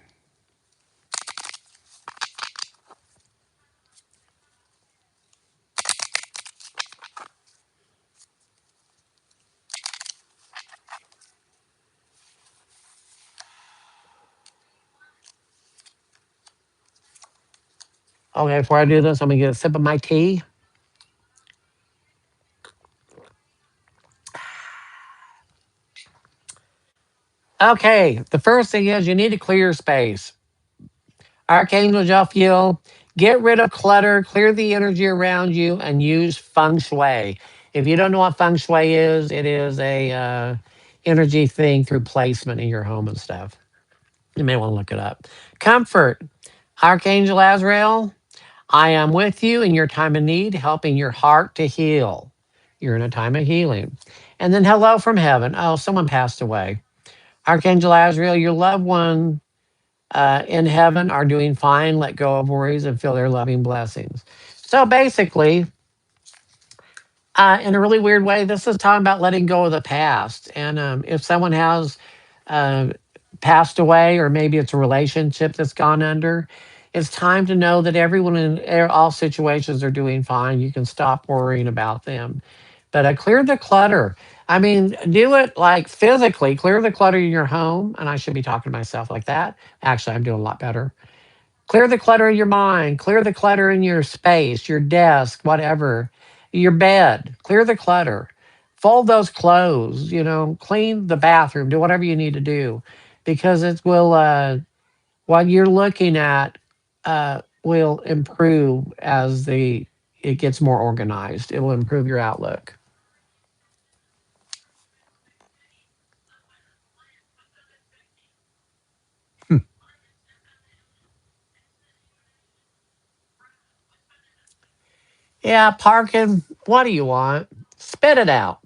Okay, before I do this, I'm going to get a sip of my tea. Okay, the first thing is you need to clear your space. Archangel Jophiel, get rid of clutter, clear the energy around you, and use feng shui. If you don't know what feng shui is, it is a energy thing through placement in your home and stuff. You may want to look it up. Comfort, Archangel Azrael, I am with you in your time of need, helping your heart to heal. You're in a time of healing. And then hello from heaven. Oh, someone passed away. Archangel Azrael, your loved one in heaven are doing fine. Let go of worries and feel their loving blessings. So basically, in a really weird way, this is talking about letting go of the past. And if someone has uh, passed away, or maybe it's a relationship that's gone under, it's time to know that everyone in all situations are doing fine. You can stop worrying about them. But clear the clutter. I mean, do it like physically, clear the clutter in your home. And I should be talking to myself like that. Actually, I'm doing a lot better. Clear the clutter in your mind, clear the clutter in your space, your desk, whatever, your bed, clear the clutter. Fold those clothes, clean the bathroom, do whatever you need to do because it will, what you're looking at will improve as it gets more organized. It will improve your outlook. Yeah, parking, what do you want? Spit it out.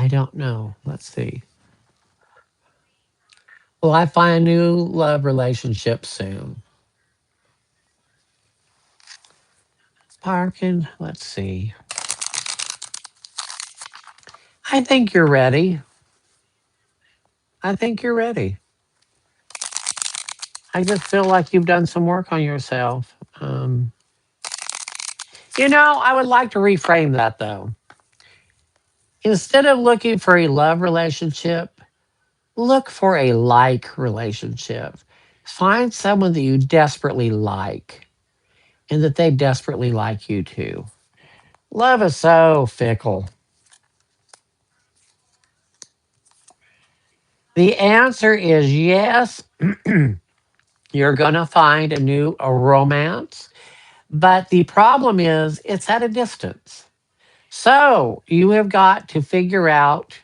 I don't know. Let's see. Will I find a new love relationship soon? Parking. Let's see. I think you're ready. I think you're ready. I just feel like you've done some work on yourself. I would like to reframe that though. Instead of looking for a love relationship, look for a like relationship. Find someone that you desperately like and that they desperately like you too. Love is so fickle. The answer is yes. You're going to find a romance, but the problem is it's at a distance. So you have got to figure out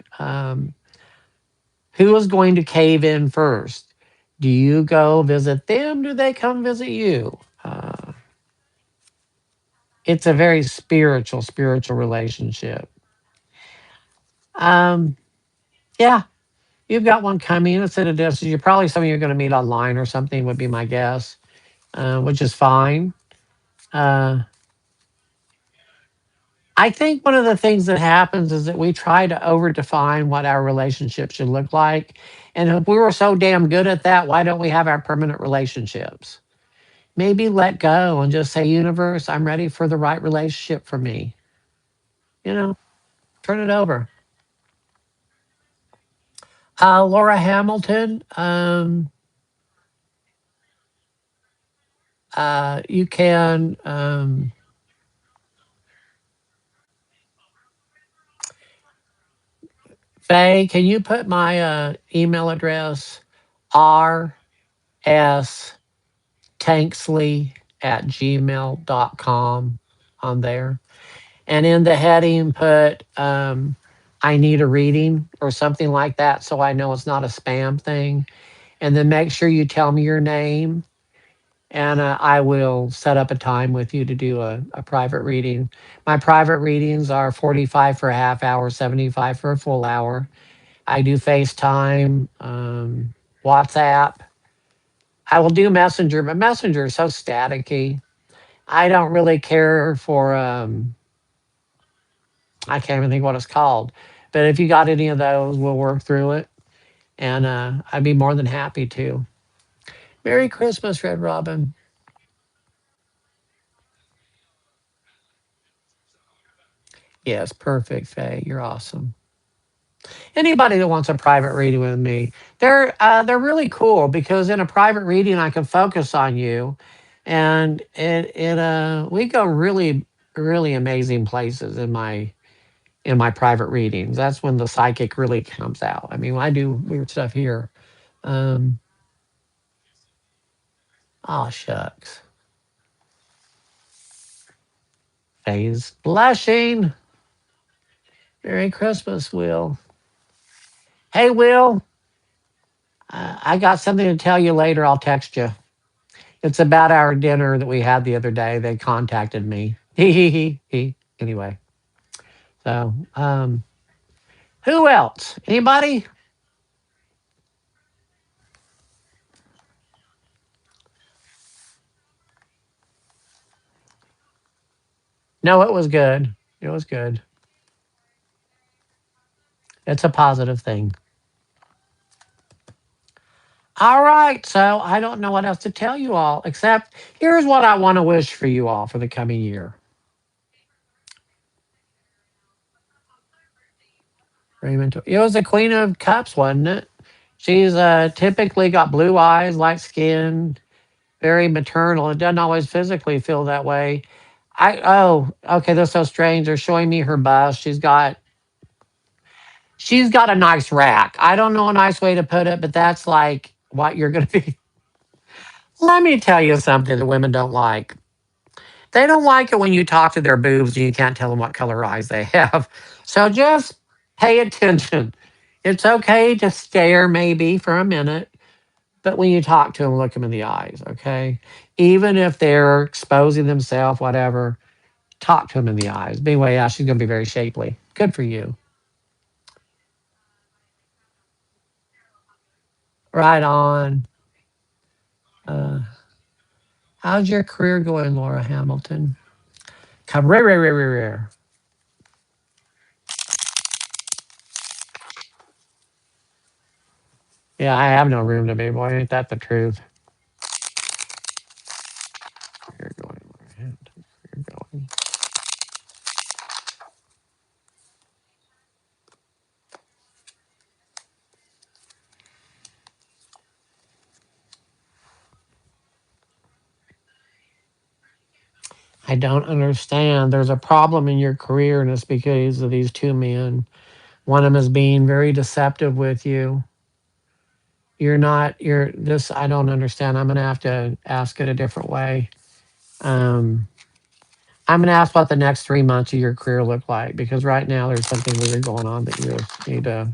who is going to cave in first. Do you go visit them? Do they come visit you? It's a very spiritual relationship. Um, yeah, you've got one coming. It's at a distance. You're probably somebody you're going to meet online or something, would be my guess, which is fine. Uh, I think one of the things that happens is that we try to over define what our relationship should look like. And if we were so damn good at that, why don't we have our permanent relationships? Maybe let go and just say, universe, I'm ready for the right relationship for me. You know, turn it over. Laura Hamilton, you can, Faye, can you put my email address, rstanksly@gmail.com on there? And in the heading, put, I need a reading or something like that so I know it's not a spam thing. And then make sure you tell me your name and I will set up a time with you to do a private reading. My private readings are 45 for a half hour, 75 for a full hour. I do FaceTime, WhatsApp. I will do Messenger, but Messenger is so staticky. I don't really care for, I can't even think what it's called. But if you got any of those, we'll work through it. And I'd be more than happy to. Merry Christmas, Red Robin. Yes, perfect, Faye. You're awesome. Anybody that wants a private reading with me, they're really cool because in a private reading I can focus on you, and we go really amazing places in my private readings. That's when the psychic really comes out. I mean, I do weird stuff here. Um, oh shucks, Faye's blushing. Merry Christmas, Will. Hey, Will. I got something to tell you later. I'll text you. It's about our dinner that we had the other day. They contacted me. Anyway, so who else? Anybody? No, it was good. It was good. It's a positive thing. All right. So I don't know what else to tell you all, except here's what I want to wish for you all for the coming year. Raymond, it was the Queen of Cups, wasn't it? She's typically got blue eyes, light skin, very maternal. It doesn't always physically feel that way. Okay, that's so strange. They're showing me her bust. She's got a nice rack. I don't know a nice way to put it, but that's like what you're gonna be. Let me tell you something that women don't like. They don't like it when you talk to their boobs and you can't tell them what color eyes they have. So just pay attention. It's okay to stare maybe for a minute, but when you talk to them, look them in the eyes, okay? Even if they're exposing themselves, whatever, talk to them in the eyes. But anyway, yeah, she's going to be very shapely. Good for you. Right on. Uh, how's your career going, Laura Hamilton? Career. Yeah, I have no room to be, boy. Ain't that the truth? You're going, Laura Hamilton. You're going. I don't understand. There's a problem in your career, and it's because of these two men. One of them is being very deceptive with you. You're not, you're this, I don't understand. I'm going to have to ask it a different way. Um, I'm going to ask what the next 3 months of your career look like because right now there's something weird going on that you just need to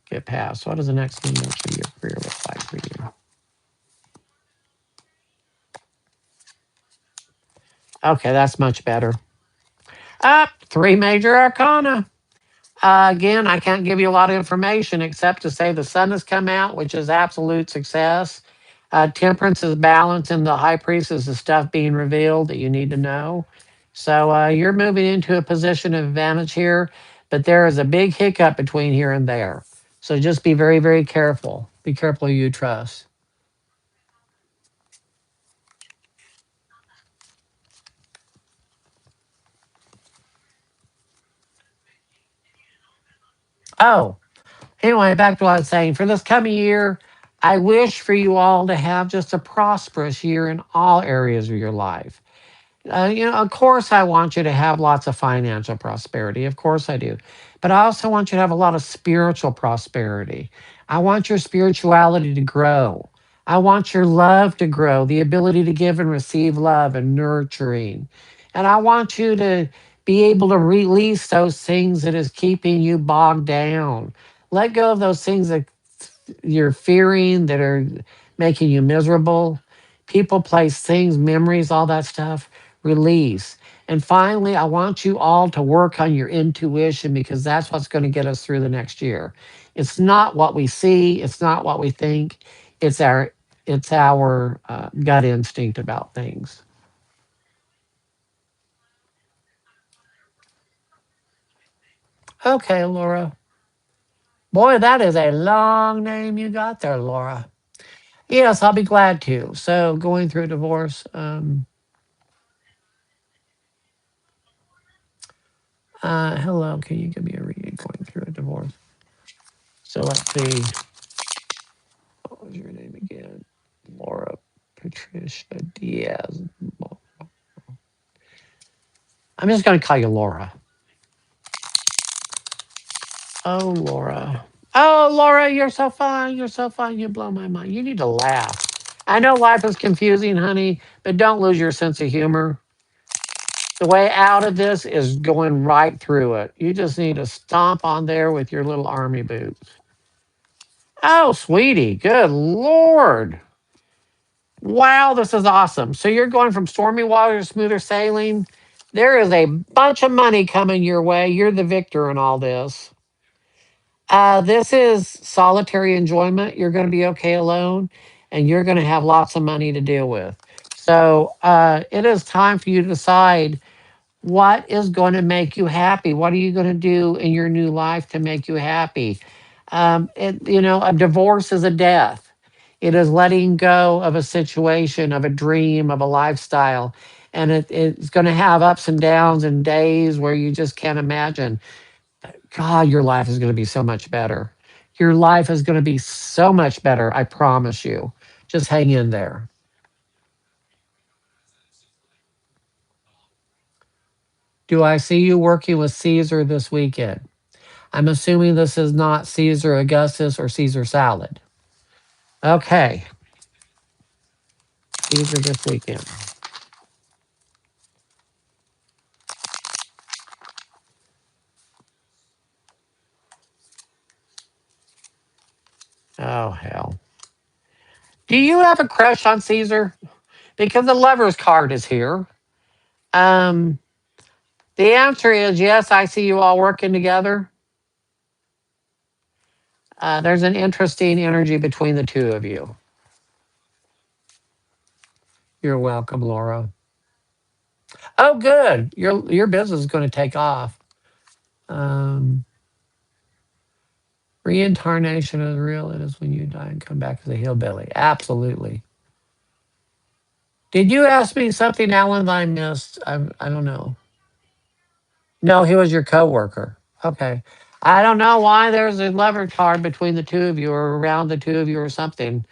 get past. What does the next 3 months of your career look like for you? Okay, that's much better. Up, three major arcana. Again, I can't give you a lot of information except to say the sun has come out, which is absolute success. Temperance is balance, and the high priest is the stuff being revealed that you need to know. So you're moving into a position of advantage here, but there is a big hiccup between here and there. So just be very, very careful. Be careful who you trust. Oh, anyway, back to what I was saying. For this coming year, I wish for you all to have just a prosperous year in all areas of your life. Of course, I want you to have lots of financial prosperity. Of course, I do. But I also want you to have a lot of spiritual prosperity. I want your spirituality to grow. I want your love to grow, the ability to give and receive love and nurturing. And I want you to be able to release those things that is keeping you bogged down. Let go of those things that you're fearing that are making you miserable. People, place, things, memories, all that stuff, release. And finally, I want you all to work on your intuition because that's what's going to get us through the next year. It's not what we see, it's not what we think, it's our gut instinct about things. Okay, Laura. Boy, that is a long name you got there, Laura. Yes, I'll be glad to. So, going through a divorce, hello, can you give me a reading going through a divorce? So let's see. What was your name again? Laura Patricia Diaz. I'm just going to call you Laura. Oh, Laura. Oh, Laura, you're so fun. You're so fun. You blow my mind. You need to laugh. I know life is confusing, honey, but don't lose your sense of humor. The way out of this is going right through it. You just need to stomp on there with your little army boots. Oh, sweetie. Good Lord. Wow, this is awesome. So you're going from stormy water to smoother sailing. There is a bunch of money coming your way. You're the victor in all this. This is solitary enjoyment. You're going to be okay alone, and you're going to have lots of money to deal with. So it is time for you to decide what is going to make you happy. What are you going to do in your new life to make you happy? A divorce is a death. It is letting go of a situation, of a dream, of a lifestyle. And it's going to have ups and downs and days where you just can't imagine. God, your life is going to be so much better. Your life is going to be so much better. I promise you. Just hang in there. Do I see you working with Caesar this weekend? I'm assuming this is not Caesar Augustus or Caesar salad. Okay, Caesar this weekend. Oh, hell. Do you have a crush on Caesar? Because the lover's card is here. Um, the answer is yes, I see you all working together. There's an interesting energy between the two of you. You're welcome, Laura. Oh, good. Your business is going to take off. Um, Reincarnation is real. It is when you die and come back as a hillbilly. Absolutely. Did you ask me something, Alan, that I missed? I don't know. No, he was your coworker. Okay. I don't know why there's a lever card between the two of you or around the two of you or something.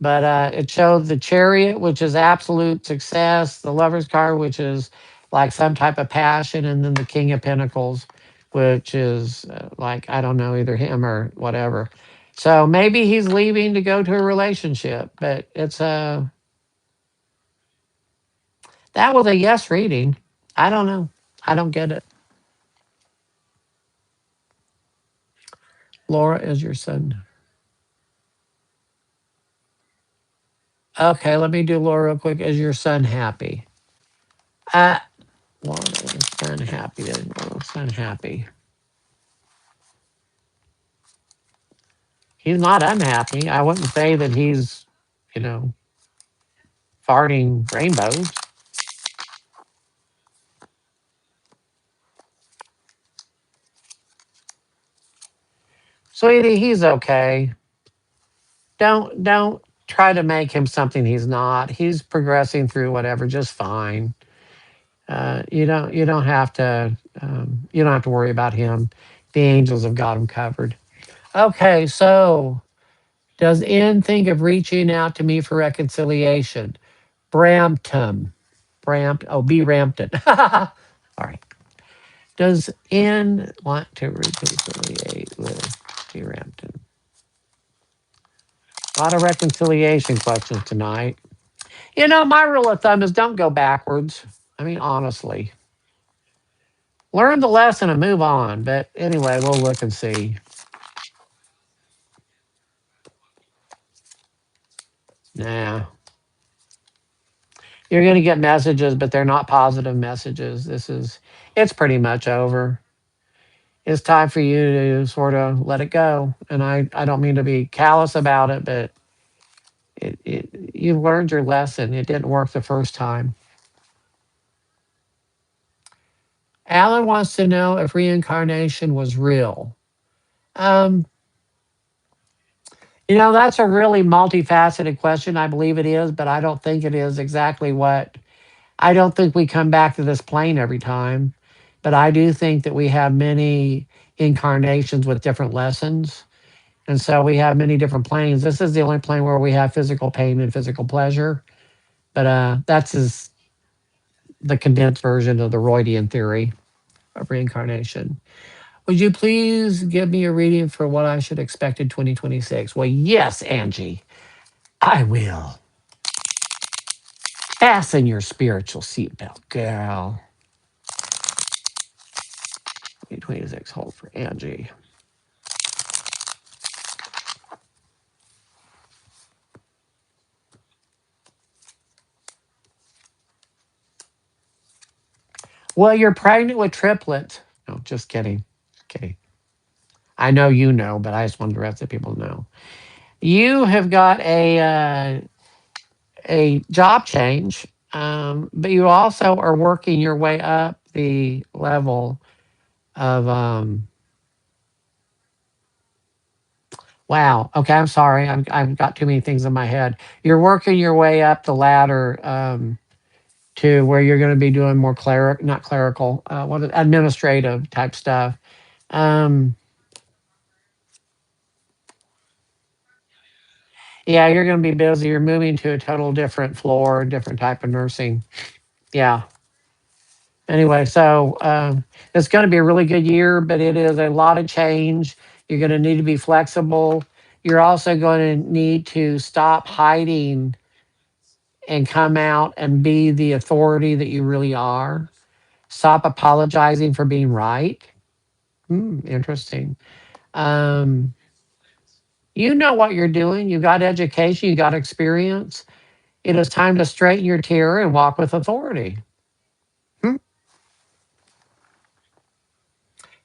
But it showed the chariot, which is absolute success, the lover's card, which is like some type of passion, and then the king of pentacles, which is like, I don't know, either him or whatever. So maybe he's leaving to go to a relationship, but it's a that was a yes reading. I don't know. I don't get it. Laura is your son. Okay, let me do Laura real quick. Is your son happy? Uh, Laura is son happy. Laura's son happy. He's not unhappy. I wouldn't say that he's, you know, farting rainbows. Sweetie, he's okay. Don't try to make him something he's not. He's progressing through whatever just fine. You don't have to you don't have to worry about him. The angels have got him covered. Okay, so does N think of reaching out to me for reconciliation? Brampton. B. Rampton. All right. Does N want to reconciliate with T. Rampton? A lot of reconciliation questions tonight. My rule of thumb is don't go backwards. I mean, honestly, learn the lesson and move on. But anyway, we'll look and see. Nah, you're going to get messages, but they're not positive messages. It's pretty much over. It's time for you to sort of let it go. And I don't mean to be callous about it, but you've learned your lesson. It didn't work the first time. Alan wants to know if reincarnation was real. Um, that's a really multifaceted question. I believe it is, but I don't think it is exactly what. I don't think we come back to this plane every time, but I do think that we have many incarnations with different lessons. And so we have many different planes. This is the only plane where we have physical pain and physical pleasure. But the condensed version of the Freudian theory of reincarnation. Would you please give me a reading for what I should expect in 2026? Well, yes, Angie, I will. Fasten your spiritual seatbelt, girl. 2026 hold for Angie. Well, you're pregnant with triplets. No, just kidding. Kidding. I know you know, but I just wanted the rest of the people to know. You have got a job change, but you also are working your way up the level of. Wow. Okay, I'm sorry. I've got too many things in my head. You're working your way up the ladder to where you're going to be doing more not clerical, administrative type stuff. Um, yeah, you're going to be busy. You're moving to a total different floor, different type of nursing. Yeah. Anyway, so it's going to be a really good year, but it is a lot of change. You're going to need to be flexible. You're also going to need to stop hiding and come out and be the authority that you really are. Stop apologizing for being right. Interesting. Um, you know what you're doing. You got education, you got experience. It is time to straighten your tier and walk with authority. Hmm.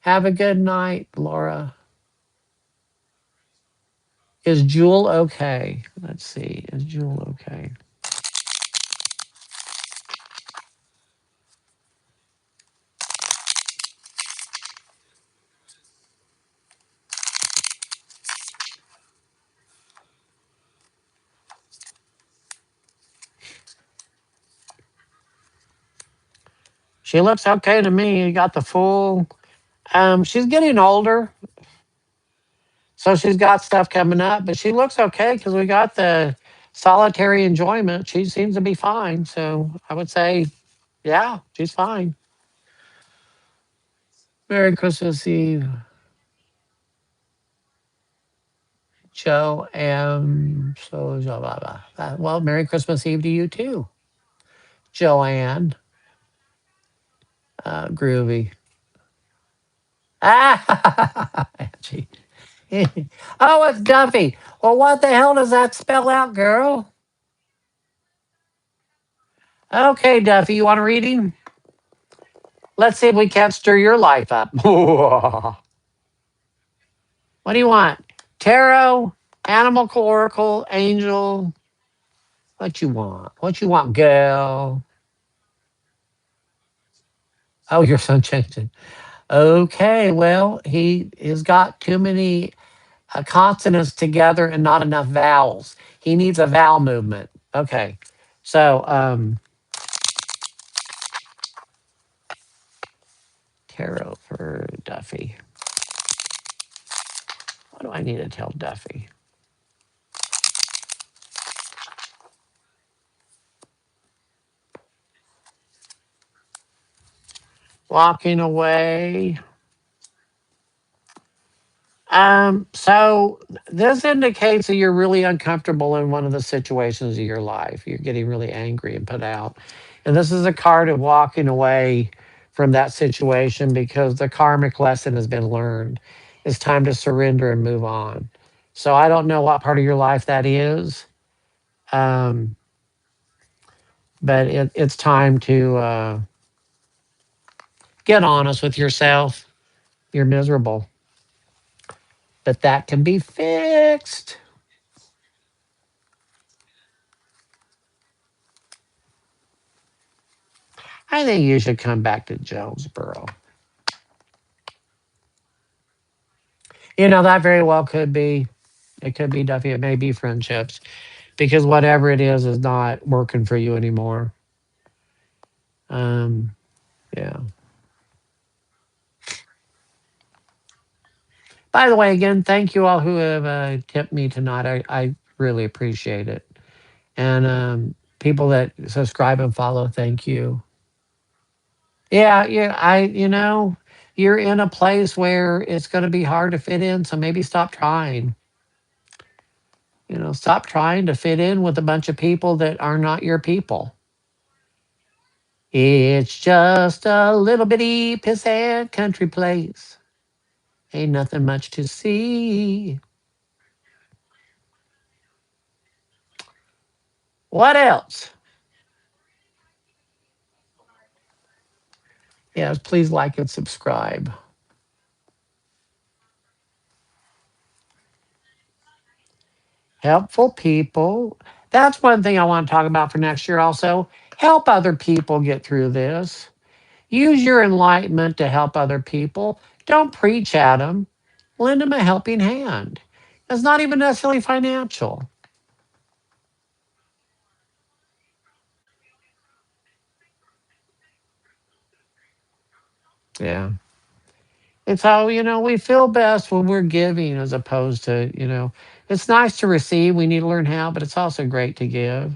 Have a good night, Laura. Is Jewel okay? Let's see. Is Jewel okay? She looks okay to me. You got the full. She's getting older, so she's got stuff coming up, but she looks okay because we got the solitary enjoyment. She seems to be fine. So I would say, yeah, she's fine. Merry Christmas Eve, Joe. And so, blah, blah, blah. Well, Merry Christmas Eve to you too, Joanne. Groovy. Ah, Angie. Oh, it's Duffy. Well, what the hell does that spell out, girl? Okay, Duffy, you want a reading? Let's see if we can't stir your life up. What do you want? Tarot, animal oracle, angel. What you want? What you want, girl? Oh, your son changed it. Okay, well, he has got too many consonants together and not enough vowels. He needs a vowel movement. Okay, so tarot for Duffy. What do I need to tell Duffy? Walking away. So this indicates that you're really uncomfortable in one of the situations of your life. You're getting really angry and put out. And this is a card of walking away from that situation because the karmic lesson has been learned. It's time to surrender and move on. So I don't know what part of your life that is, um, but it's time to get honest with yourself. You're miserable, but that can be fixed. I think you should come back to Jonesboro. You know, that very well could be. It could be Duffy. It may be friendships because whatever it is not working for you anymore. Um, yeah. By the way, again, thank you all who have tipped me tonight. I really appreciate it. And people that subscribe and follow, thank you. Yeah, yeah. You're in a place where it's going to be hard to fit in, so maybe stop trying. Stop trying to fit in with a bunch of people that are not your people. It's just a little bitty pissant country place. Ain't nothing much to see. What else? Yes, please like and subscribe. Helpful people. That's one thing I want to talk about for next year also. Help other people get through this. Use your enlightenment to help other people. Don't preach at them. Lend them a helping hand. It's not even necessarily financial. Yeah. It's how, we feel best when we're giving as opposed to, it's nice to receive. We need to learn how, but it's also great to give.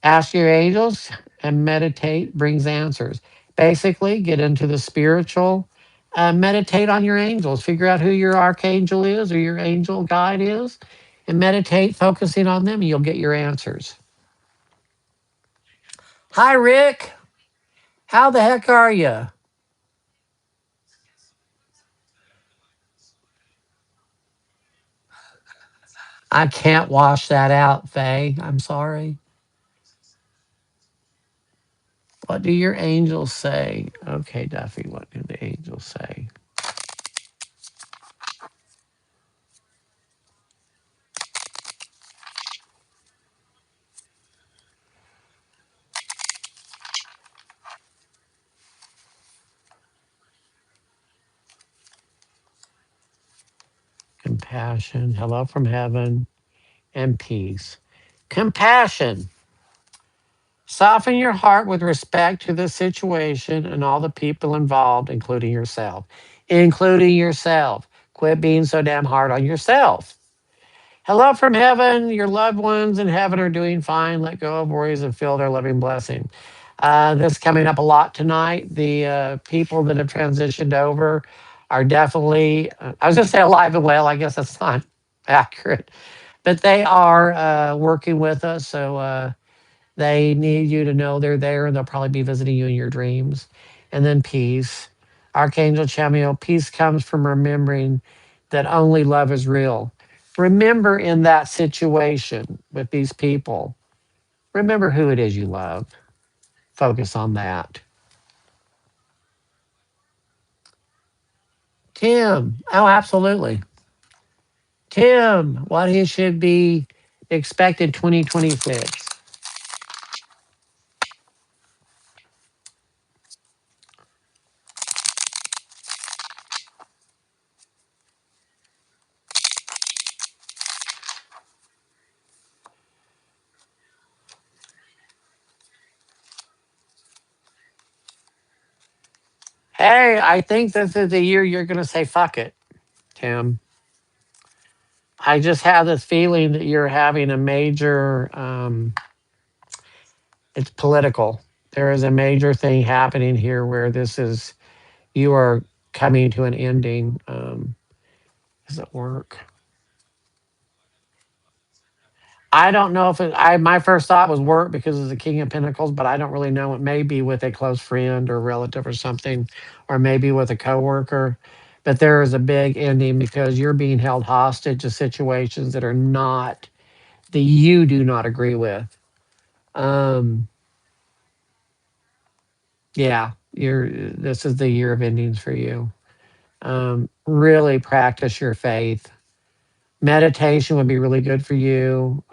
Ask your angels and meditate brings answers. Basically, get into the spiritual, meditate on your angels, figure out who your archangel is or your angel guide is, and meditate focusing on them, and you'll get your answers. Hi, Rick. How the heck are you? I can't wash that out, Faye. I'm sorry. What do your angels say? Okay, Duffy, what do the angels say? compassion, hello from heaven, and peace. Compassion. Soften your heart with respect to the situation and all the people involved, including yourself. Including yourself. Quit being so damn hard on yourself. Hello from heaven. Your loved ones in heaven are doing fine. Let go of worries and feel their loving blessing. This coming up a lot tonight. The people that have transitioned over are definitely, I was going to say alive and well. I guess that's not accurate, but they are working with us. So they need you to know they're there and they'll probably be visiting you in your dreams. And then peace. Archangel Chamuel, peace comes from remembering that only love is real. Remember in that situation with these people, remember who it is you love. Focus on that. Tim, oh, absolutely. Tim, what he should be expected 2026. Hey, I think this is the year you're going to say fuck it, Tim. I just have this feeling that you're having a major, it's political. There is a major thing happening here where you are coming to an ending. Does it work? I don't know if my first thought was work because of the King of Pentacles, but I don't really know. It may be with a close friend or relative or something, or maybe with a coworker. But there is a big ending because you're being held hostage to situations that are not, that you do not agree with. Um, Yeah, this is the year of endings for you. Really practice your faith. Meditation would be really good for you.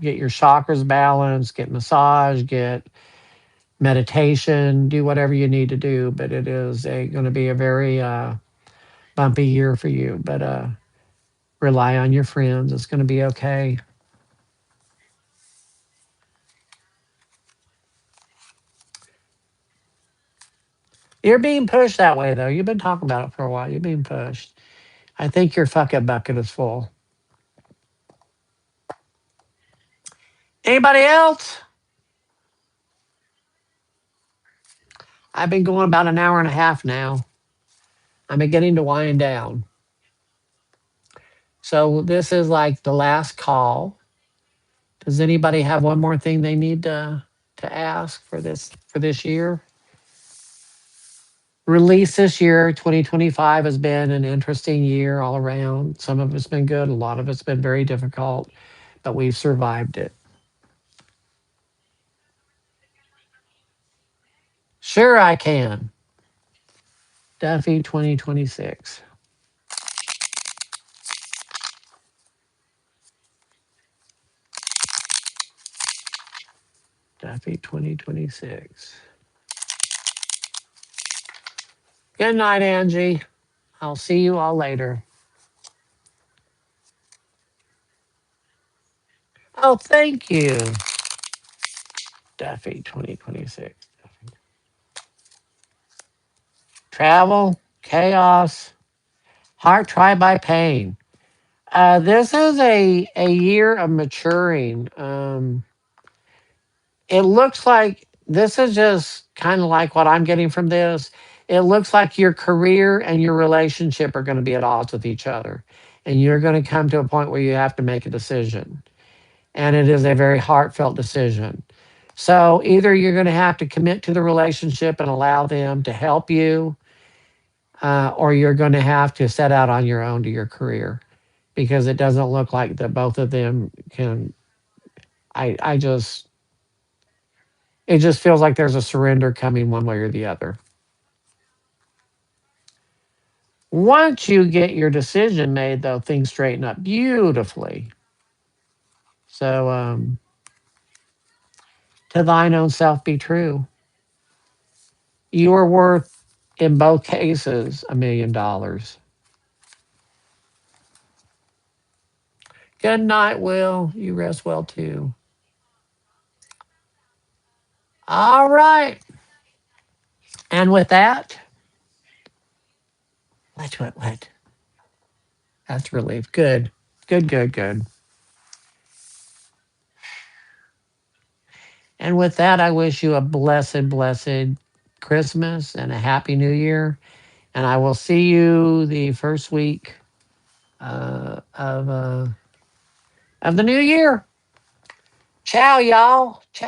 Get your chakras balanced, get massage, get meditation, do whatever you need to do. But it is going to be a very bumpy year for you. But rely on your friends. It's going to be okay. You're being pushed that way, though. You've been talking about it for a while. You're being pushed. I think your fucking bucket is full. Anybody else? I've been going about an hour and a half now. I'm beginning to wind down. So this is like the last call. Does anybody have one more thing they need to ask for this year? Release this year, 2025 has been an interesting year all around. Some of it's been good, a lot of it's been very difficult, but we've survived it. Sure, I can. Duffy 2026. Duffy 2026. Good night, Angie. I'll see you all later. Oh, thank you. Duffy 2026. Travel, chaos, heart tried by pain. This is a year of maturing. It looks like this is just kind of like what I'm getting from this. It looks like your career and your relationship are going to be at odds with each other. And you're going to come to a point where you have to make a decision. And it is a very heartfelt decision. So either you're going to have to commit to the relationship and allow them to help you, or you're going to have to set out on your own to your career because it doesn't look like that both of them can. I just, it just feels like there's a surrender coming one way or the other. Once you get your decision made, though, things straighten up beautifully. So, to thine own self be true. You are worth, in both cases, $1 million. Good night, Will. You rest well too. All right. And with that, what? That's relief. Good. Good, good, good. And with that, I wish you a blessed, blessed Christmas and a happy new year. And I will see you the first week of the new year. Ciao, y'all. Ciao.